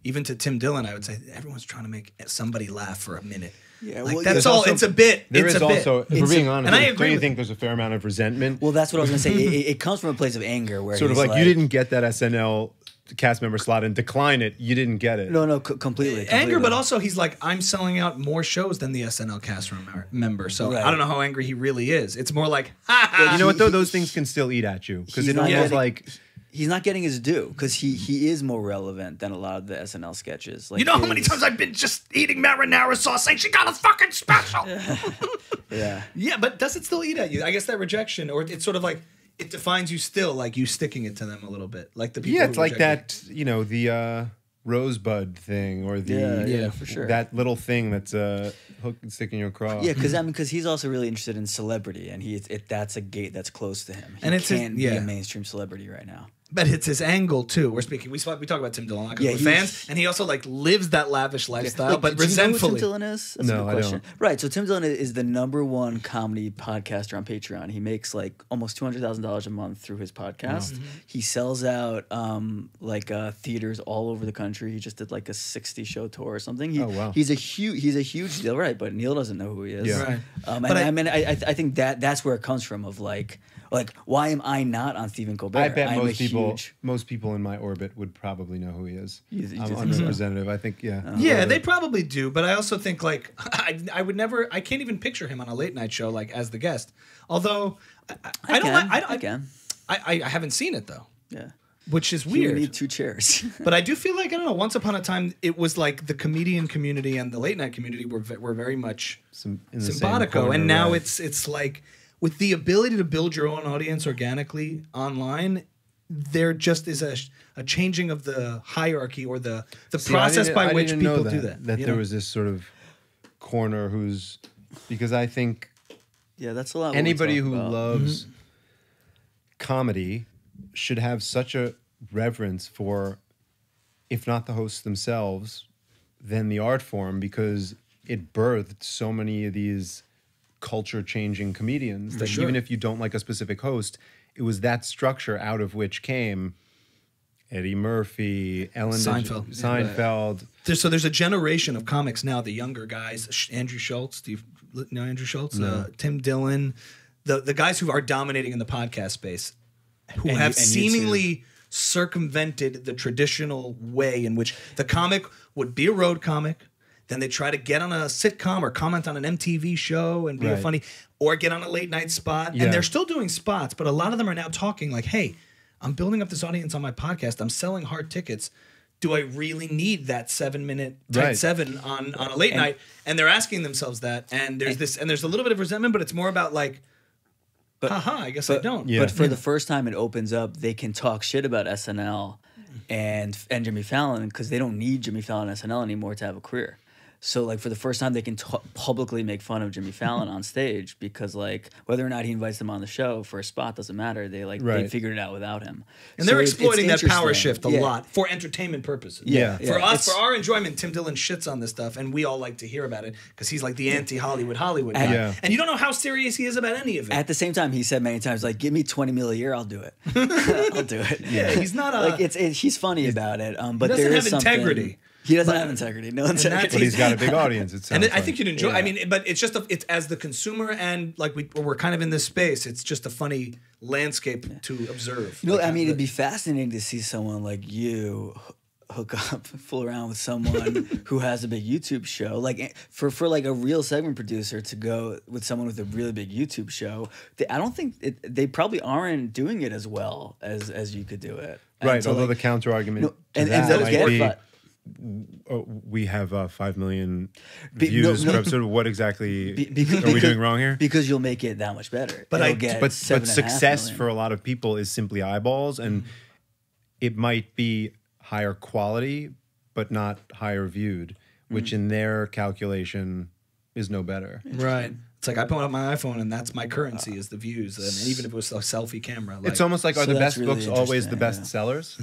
even to Tim Dillon, I would say everyone's trying to make somebody laugh for a minute. Yeah, like well, that's all. It's a bit. There it's is a also, bit. if we're being honest, and I don't agree. you think there's a fair amount of resentment? Well, that's what I was going to say. It comes from a place of anger where Sort of he's like you didn't get that SNL cast member slot and decline it. You didn't get it. No, completely. Anger, but also he's like, I'm selling out more shows than the SNL cast member. So Right. I don't know how angry he really is. It's more like, ha ha. You know what though? Those things can still eat at you because it almost like he's not getting his due because he is more relevant than a lot of the SNL sketches. Like You know how many times I've been just eating marinara sauce saying she got a fucking special? Yeah. Yeah, but does it still eat at you? I guess that rejection, or it's sort of like, it defines you still, like you sticking it to them a little bit. Like the people yeah, who it's like reject that, you know, the rosebud thing or the Yeah, for sure. that little thing that's hook and stick in your craw. Yeah, because he's also really interested in celebrity, and that's a gate that's close to him. He And it's can't be yeah. a mainstream celebrity right now. But it's his angle too. We talk about Tim Dillon because Yeah, we're he's- fans, and he also like lives that lavish lifestyle, Like, but do you know who resentfully. Tim Dillon is? That's No, a good I question. don't. Right, so Tim Dillon is the #1 comedy podcaster on Patreon. He makes like almost $200,000 a month through his podcast. He sells out theaters all over the country. He just did like a 60-show tour or something. Oh, wow. He's a huge deal, right? But Neil doesn't know who he is. Yeah. Right. And I think that's where it comes from. Of like why am I not on Stephen Colbert? I bet I'm most people in my orbit would probably know who he is. You I'm think so? unrepresentative. I think, yeah. Yeah, they probably do, but I also think like I would never. I can't even picture him on a late night show like as the guest. Although I haven't seen it though, Yeah. which is We weird. need 2 chairs. But I do feel like I don't know. Once upon a time, it was like the comedian community and the late night community were very much In the same simpatico, corner, and now right. it's like with the ability to build your own audience organically online. There just is a changing of the hierarchy or the See, process I by didn't which know people do that. That you there know? was this sort of corner because I think Yeah, that's a lot. anybody who about. loves comedy should have such a reverence for, if not the hosts themselves, then the art form, because it birthed so many of these culture-changing comedians that sure. even if you don't like a specific host, it was that structure out of which came Eddie Murphy, Ellen Seinfeld. Seinfeld. There's a generation of comics now, the younger guys, Andrew Schultz, Andrew Schultz, Tim Dillon, the guys who are dominating in the podcast space, who And have you seemingly circumvented the traditional way in which the comic would be a road comic, then they try to get on a sitcom or comment on an MTV show and be a Right. funny, or get on a late night spot. Yeah. And they're still doing spots, but a lot of them are now talking like, hey, I'm building up this audience on my podcast. I'm selling hard tickets. Do I really need that 7-minute tight Right. 7 on a late night? And they're asking themselves that. And there's there's a little bit of resentment, but it's more about like, haha, I guess I don't. Yeah. But for the first time, it opens up. They can talk shit about SNL and Jimmy Fallon because they don't need Jimmy Fallon and SNL anymore to have a career. So like for the first time, they can publicly make fun of Jimmy Fallon on stage because like whether or not he invites them on the show for a spot doesn't matter. They they Right. figured it out without him. And So they're it's exploiting that power interesting. shift a Yeah. lot for entertainment purposes. Yeah. For us, It's- for our enjoyment, Tim Dillon shits on this stuff, and we all like to hear about it because he's like the anti-Hollywood Hollywood guy. Yeah. And you don't know how serious he is about any of it. At the same time, he said many times like, "Give me $20 million a year, I'll do it. I'll do it." yeah, he's not a. Like he's funny about it. But doesn't there is have something- integrity. He doesn't have integrity. No integrity. But he's got a big audience. It sounds and I like. think you'd enjoy. Yeah. I mean, but it's just it's as the consumer and like we're kind of in this space. It's just a funny landscape to observe. You know, Like, I mean, it'd be fascinating to see someone like you, hook up, fool around with someone who has a big YouTube show. Like for like a real segment producer to go with someone with a really big YouTube show, I don't think they probably aren't doing it as well as you could do it. Right. And so, Although like, the counter argument and that they'll get might be, we have 5 million views per episode. What exactly are we doing wrong here? Because you'll make it that much better. But but success for a lot of people is simply eyeballs, and it might be higher quality, but not higher viewed, which in their calculation is no better. Right. It's like I put up my iPhone and that's my currency is the views. And even if it was a selfie camera. Like, it's almost like, are the best really books always the best yeah. sellers?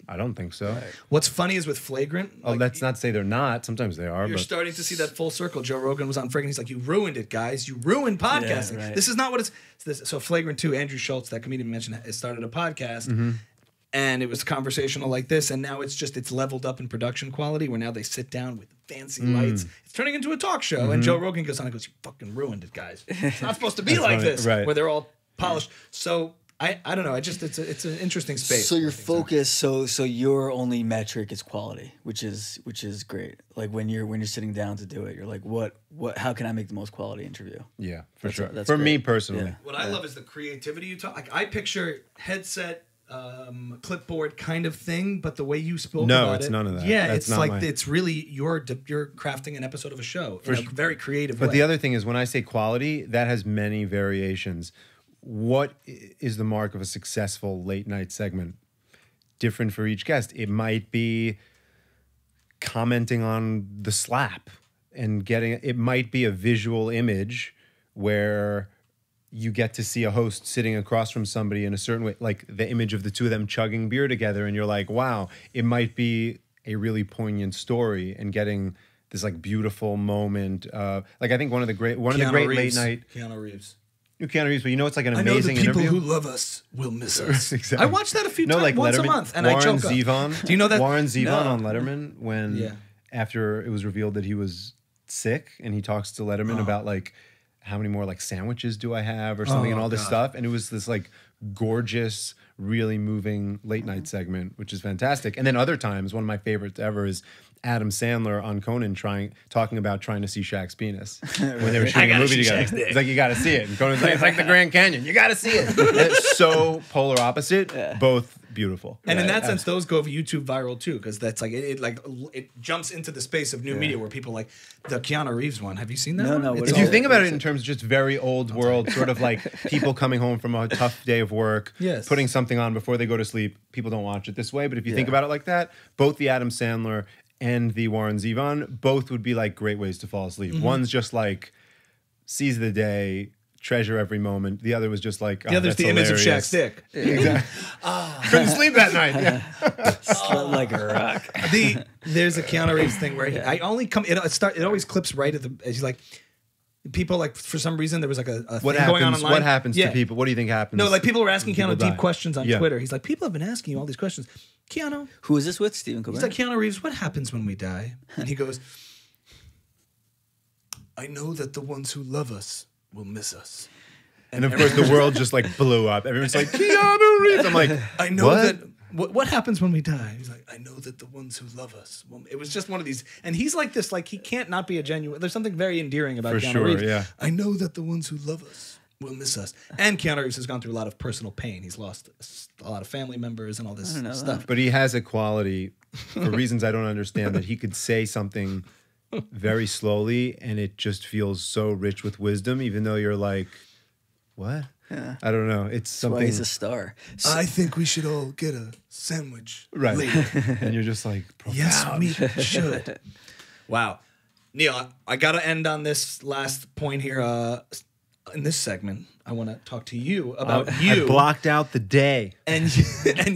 I don't think so. Right. What's funny is with Flagrant. Oh, let's not say they're not. Sometimes they are. You're starting to see that full circle. Joe Rogan was on Flagrant. He's like, you ruined it, guys. You ruined podcasting. Yeah, right. This is not what it's. So Flagrant 2, Andrew Schultz, that comedian mentioned, started a podcast. And it was conversational like this, and now it's leveled up in production quality, where now they sit down with fancy lights. It's turning into a talk show, and Joe Rogan goes on and goes, "You fucking ruined it, guys. It's not supposed to be like this, right. where they're all polished." So I don't know. It's an interesting space. So your focus, so your only metric is quality, which is great. Like when you're sitting down to do it, you're like, what? How can I make the most quality interview? Yeah, for sure. That's for great. me personally. Yeah. What I love is the creativity you talk. Like I picture headset. Clipboard kind of thing, but the way you spoke about it. No, it's none of that. Yeah, That's it's not like my... it's really you're crafting an episode of a show in a very creative way. But the other thing is when I say quality, that has many variations. What is the mark of a successful late night segment? Different for each guest. It might be commenting on the slap and it might be a visual image where you get to see a host sitting across from somebody in a certain way, like the image of the two of them chugging beer together, and you're like, wow, it might be a really poignant story and getting this like beautiful moment. Like I think one of the great late night Keanu Reeves. Keanu Reeves, but you know it's like an amazing I know the people interview. who love us will miss us. Exactly. I watch that a few No, times, like once Letterman, a month, and Warren I choke Zevon. up. Do you know that? Warren Zevon No. on Letterman when after it was revealed that he was sick, and he talks to Letterman about like how many more like sandwiches do I have or something and all this stuff, and it was this like gorgeous, really moving late night segment, which is fantastic. And then other times, one of my favorites ever is Adam Sandler on Conan talking about trying to see Shaq's penis when they were shooting a movie together. He's like, you got to see it. And Conan's like, it's like the Grand Canyon. You got to see it. And it's so polar opposite, both beautiful. And in that sense, those go YouTube viral too, because that's like it jumps into the space of new media where people like the Keanu Reeves one. Have you seen that? No, one? no. If you think about it in terms of just very old world, sort of like people coming home from a tough day of work, putting something on before they go to sleep, people don't watch it this way. But if you think about it like that, both the Adam Sandler and the Warren Zevon, both would be like great ways to fall asleep. One's just like seize the day, treasure every moment. The other was just like the other's the image of Shaq's dick. Exactly. Couldn't sleep that night. Yeah. Slept like a rock. There's a Keanu Reeves thing where I only come. It always clips right at the. He's like. People like for some reason there was like a what thing happens, going on online. What happens to people? What do you think happens? No, like people were asking People Keanu deep die. questions on Twitter. He's like, people have been asking you all these questions. Keanu, Who is this with? Stephen Colbert? he's like, Keanu Reeves, what happens when we die? And he goes, I know that the ones who love us will miss us. And of course the world just like blew up. Everyone's like, Keanu Reeves. I'm like, I know what? that. What happens when we die? He's like, I know that the ones who love us. Well, it was just one of these, and he's like this, like he can't not be a genuine. There's something very endearing about For Keanu sure, Reeves. yeah. I know that the ones who love us will miss us. And Keanu Reeves has gone through a lot of personal pain. He's lost a lot of family members and all this stuff. But he has a quality, for reasons I don't understand, that he could say something very slowly and it just feels so rich with wisdom, even though you're like, what? Yeah. I don't know. It's That's why something. he's a star. I think we should all get a sandwich. Right. later. And you're just like, Yes, profound. we should. Wow. Neil, I got to end on this last point here. In this segment, I want to talk to you about you. I blocked out the day. and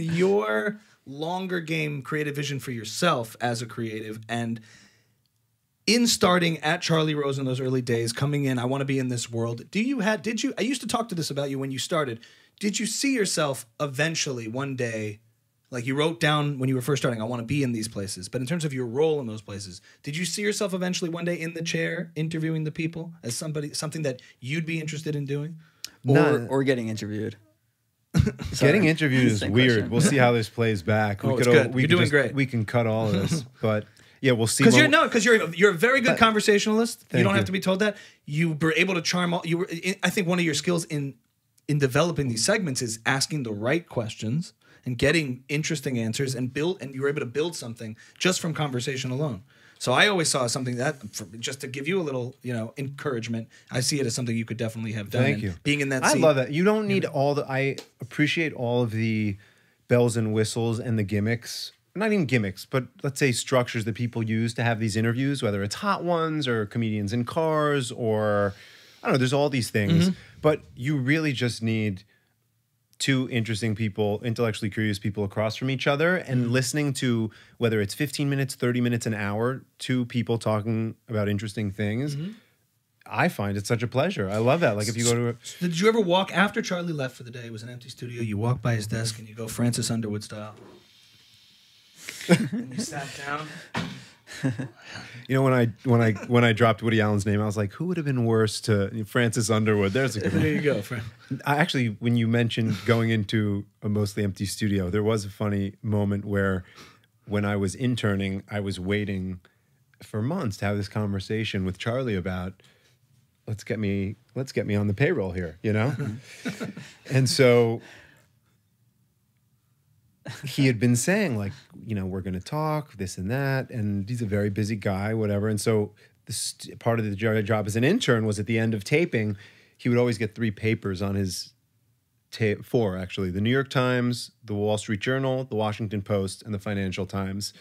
your longer game creative vision for yourself as a creative, and in starting at Charlie Rose in those early days, coming in, I want to be in this world. I used to talk to this about you when you started. Did you see yourself eventually one day, like you wrote down when you were first starting, I want to be in these places, but in terms of your role in those places, did you see yourself eventually one day in the chair interviewing the people as something that you'd be interested in doing? Or getting interviewed. Getting interviewed is Same weird. question. We'll see how this plays back. Oh, it's good. You're doing great. We can cut all of this, but yeah, we'll see. Because you're a very good conversationalist. You don't have you. to be told that. You were able to charm all. I think one of your skills in developing these segments is asking the right questions and getting interesting answers and you were able to build something just from conversation alone. So I always saw something just to give you a little, encouragement. I see it as something you could definitely have done. Thank you. Being in that I seat. love that. You don't need I appreciate all of the bells and whistles and the gimmicks. Not even gimmicks, but let's say structures that people use to have these interviews, whether it's hot ones or comedians in cars or, I don't know, there's all these things. But you really just need two interesting people, intellectually curious people across from each other, and listening to, whether it's 15 minutes, 30 minutes, an hour, two people talking about interesting things. I find it such a pleasure. I love that. Like if you go to Did you ever walk after Charlie left for the day? It was an empty studio. You walk by his desk and you go Francis Underwood style. And you sat down. when I dropped Woody Allen's name, I was like, who would have been worse to Francis Underwood? There's a good one. There you go, friend. I actually, when you mentioned going into a mostly empty studio, there was a funny moment where when I was interning, I was waiting for months to have this conversation with Charlie about let's get me on the payroll here, And so he had been saying, like, we're going to talk, this and that, and he's a very busy guy, whatever. And so part of the job as an intern was at the end of taping, he would always get 3 papers on his 4, actually. The New York Times, the Wall Street Journal, the Washington Post, and the Financial Times.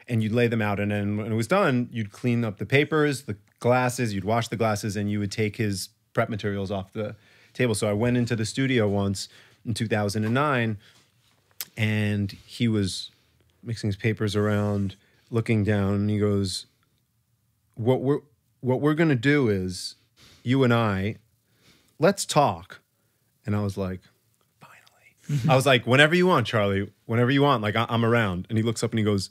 And you'd lay them out, and then when it was done, you'd clean up the papers, the glasses, you'd wash the glasses, and you would take his prep materials off the table. So I went into the studio once in 2009, and he was mixing his papers around, looking down, and he goes, what we're going to do is, you and I, let's talk. And I was like, finally. I was like, whenever you want, Charlie, whenever you want, like, I'm around. And he looks up and he goes,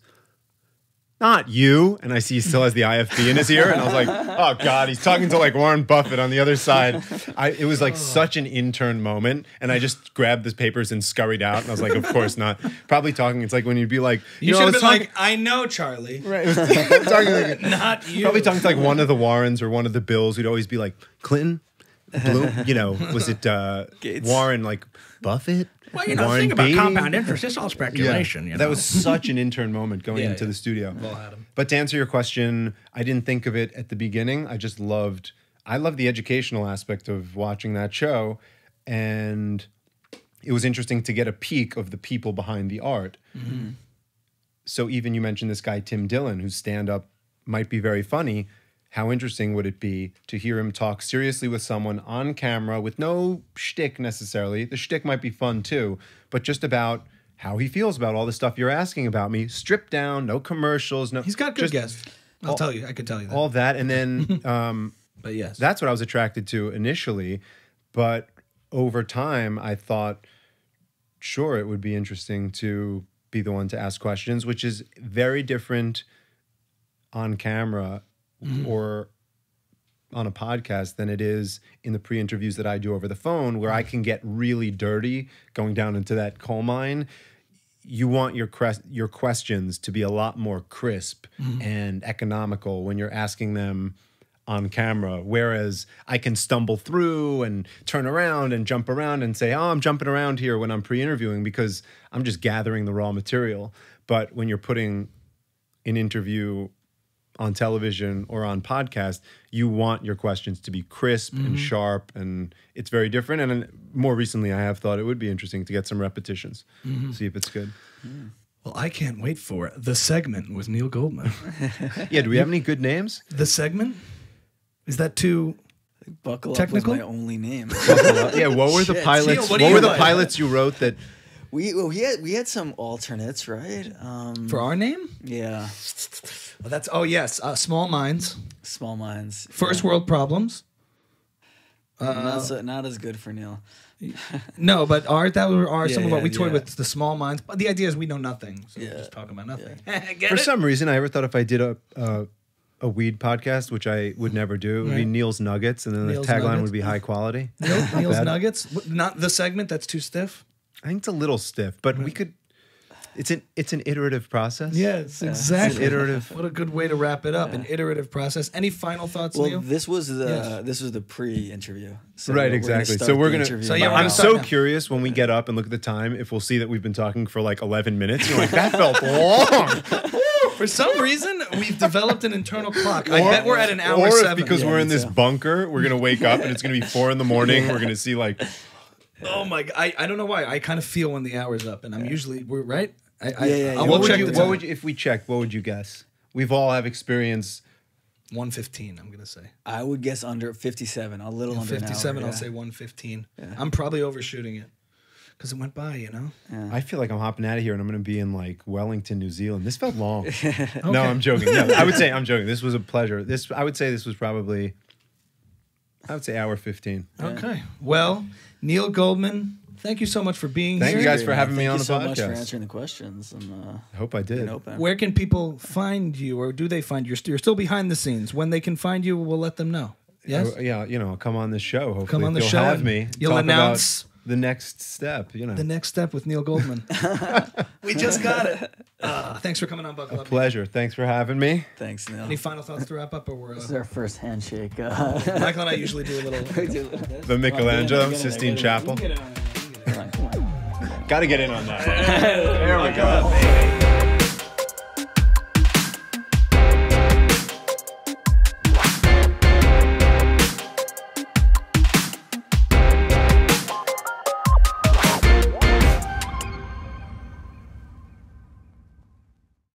not you. And I see he still has the IFB in his ear. And I was like, oh God, he's talking to like Warren Buffett on the other side. It was like such an intern moment. And I just grabbed the papers and scurried out. And I was like, of course not. Probably talking. It's like when you'd be like, you should have been like, I know, Charlie. Right. Talking like, not you. Probably talking to like one of the Warrens or one of the Bills. We'd always be like, Clinton, Bloom, was it Warren, like Buffett? Well, Warren think about Beatty? compound interest. It's all speculation. That was such an intern moment going into the studio. Well, Adam. But to answer your question, I didn't think of it at the beginning. I loved the educational aspect of watching that show. And it was interesting to get a peek of the people behind the art. So even you mentioned this guy, Tim Dillon, whose stand-up might be very funny. How interesting would it be to hear him talk seriously with someone on camera with no shtick necessarily? The shtick might be fun too, but just about how he feels about all the stuff you're asking about me, stripped down, no commercials, no. He's got good guests. I can tell you that. All that, and then, but yes, that's what I was attracted to initially. But over time, I thought, sure, it would be interesting to be the one to ask questions, which is very different on camera or on a podcast than it is in the pre-interviews that I do over the phone, where I can get really dirty going down into that coal mine. You want your questions to be a lot more crisp and economical when you're asking them on camera, whereas I can stumble through and turn around and jump around and say, oh, I'm jumping around here when I'm pre-interviewing because I'm just gathering the raw material. But when you're putting an interview on television or on podcast, you want your questions to be crisp and sharp, and it's very different. And more recently, I have thought it would be interesting to get some repetitions, see if it's good. Well, I can't wait for it. The Segment with Neil Goldman. Yeah, do we have any good names? The Segment? Is that too Buckle technical? Up was my only name. Yeah, what were the pilots? Neil, what were the pilots you wrote that? We had some alternates, right? For our name? Yeah. Well, yes, Small Minds. Small Minds. First World Problems. Not as good for Neil. No, but some of what we toyed yeah. with the Small Minds. But the idea is we know nothing, so Yeah. we're just talking about nothing. For some reason, I ever thought if I did a weed podcast, which I would never do, it would be Neil's Nuggets, and then Neil's the tagline Nuggets. would be high quality. Neil's Nuggets, not the segment. That's too stiff. I think it's a little stiff, but we could. It's an iterative process. Yes, exactly. It's an iterative. What a good way to wrap it up. An iterative process. Any final thoughts, Well, Neil? this was the pre-interview. So Right, we're exactly. start So we're the gonna. interview So yeah, now. we're I'm gonna so start- curious when we get up and look at the time if we'll see that we've been talking for like 11 minutes. You're like, that felt long. For some reason, we've developed an internal clock. I bet we're at an hour Or if 7. because Yeah, we're me in this too. bunker, we're gonna wake up and it's gonna be 4 in the morning. We're gonna see like. Oh my god! I don't know why. I kind of feel when the hour's up, and I'm usually we're right. Yeah. I'll What check would the you? time. What would you? If we checked, what would you guess? We've all have experience. 1:15. I'm gonna say I would guess under 57, a little under 57. an hour. I'll say 1:15. I'm probably overshooting it because it went by. You know. I feel like I'm hopping out of here and I'm going to be in like Wellington, New Zealand. This felt long. No, I'm joking. No, I would say I'm joking. This was a pleasure. I would say this was probably, I would say hour 15. Okay. Well, Neil Goldman, thank you so much for being Thank here. you guys for having me Thank on you the so much for podcast. answering the questions and I hope I did. being open. Where can people find you, or do they find you? You're still behind the scenes. When they can find you, we'll let them know. Yes. Yeah, come on this show. Hopefully, Come on the you'll show have and me. you'll talk announce- about the next step. The next step with Neil Goldman. We just got it. Thanks for coming on, Buckle Up. Pleasure. Thanks for having me. Thanks, Neil. Any final thoughts to wrap up, or we're This is our first handshake. Michael and I usually do a little. The Michelangelo, Get in there, Sistine get in there. Chapel. Come on. Got to get in on that. There we go.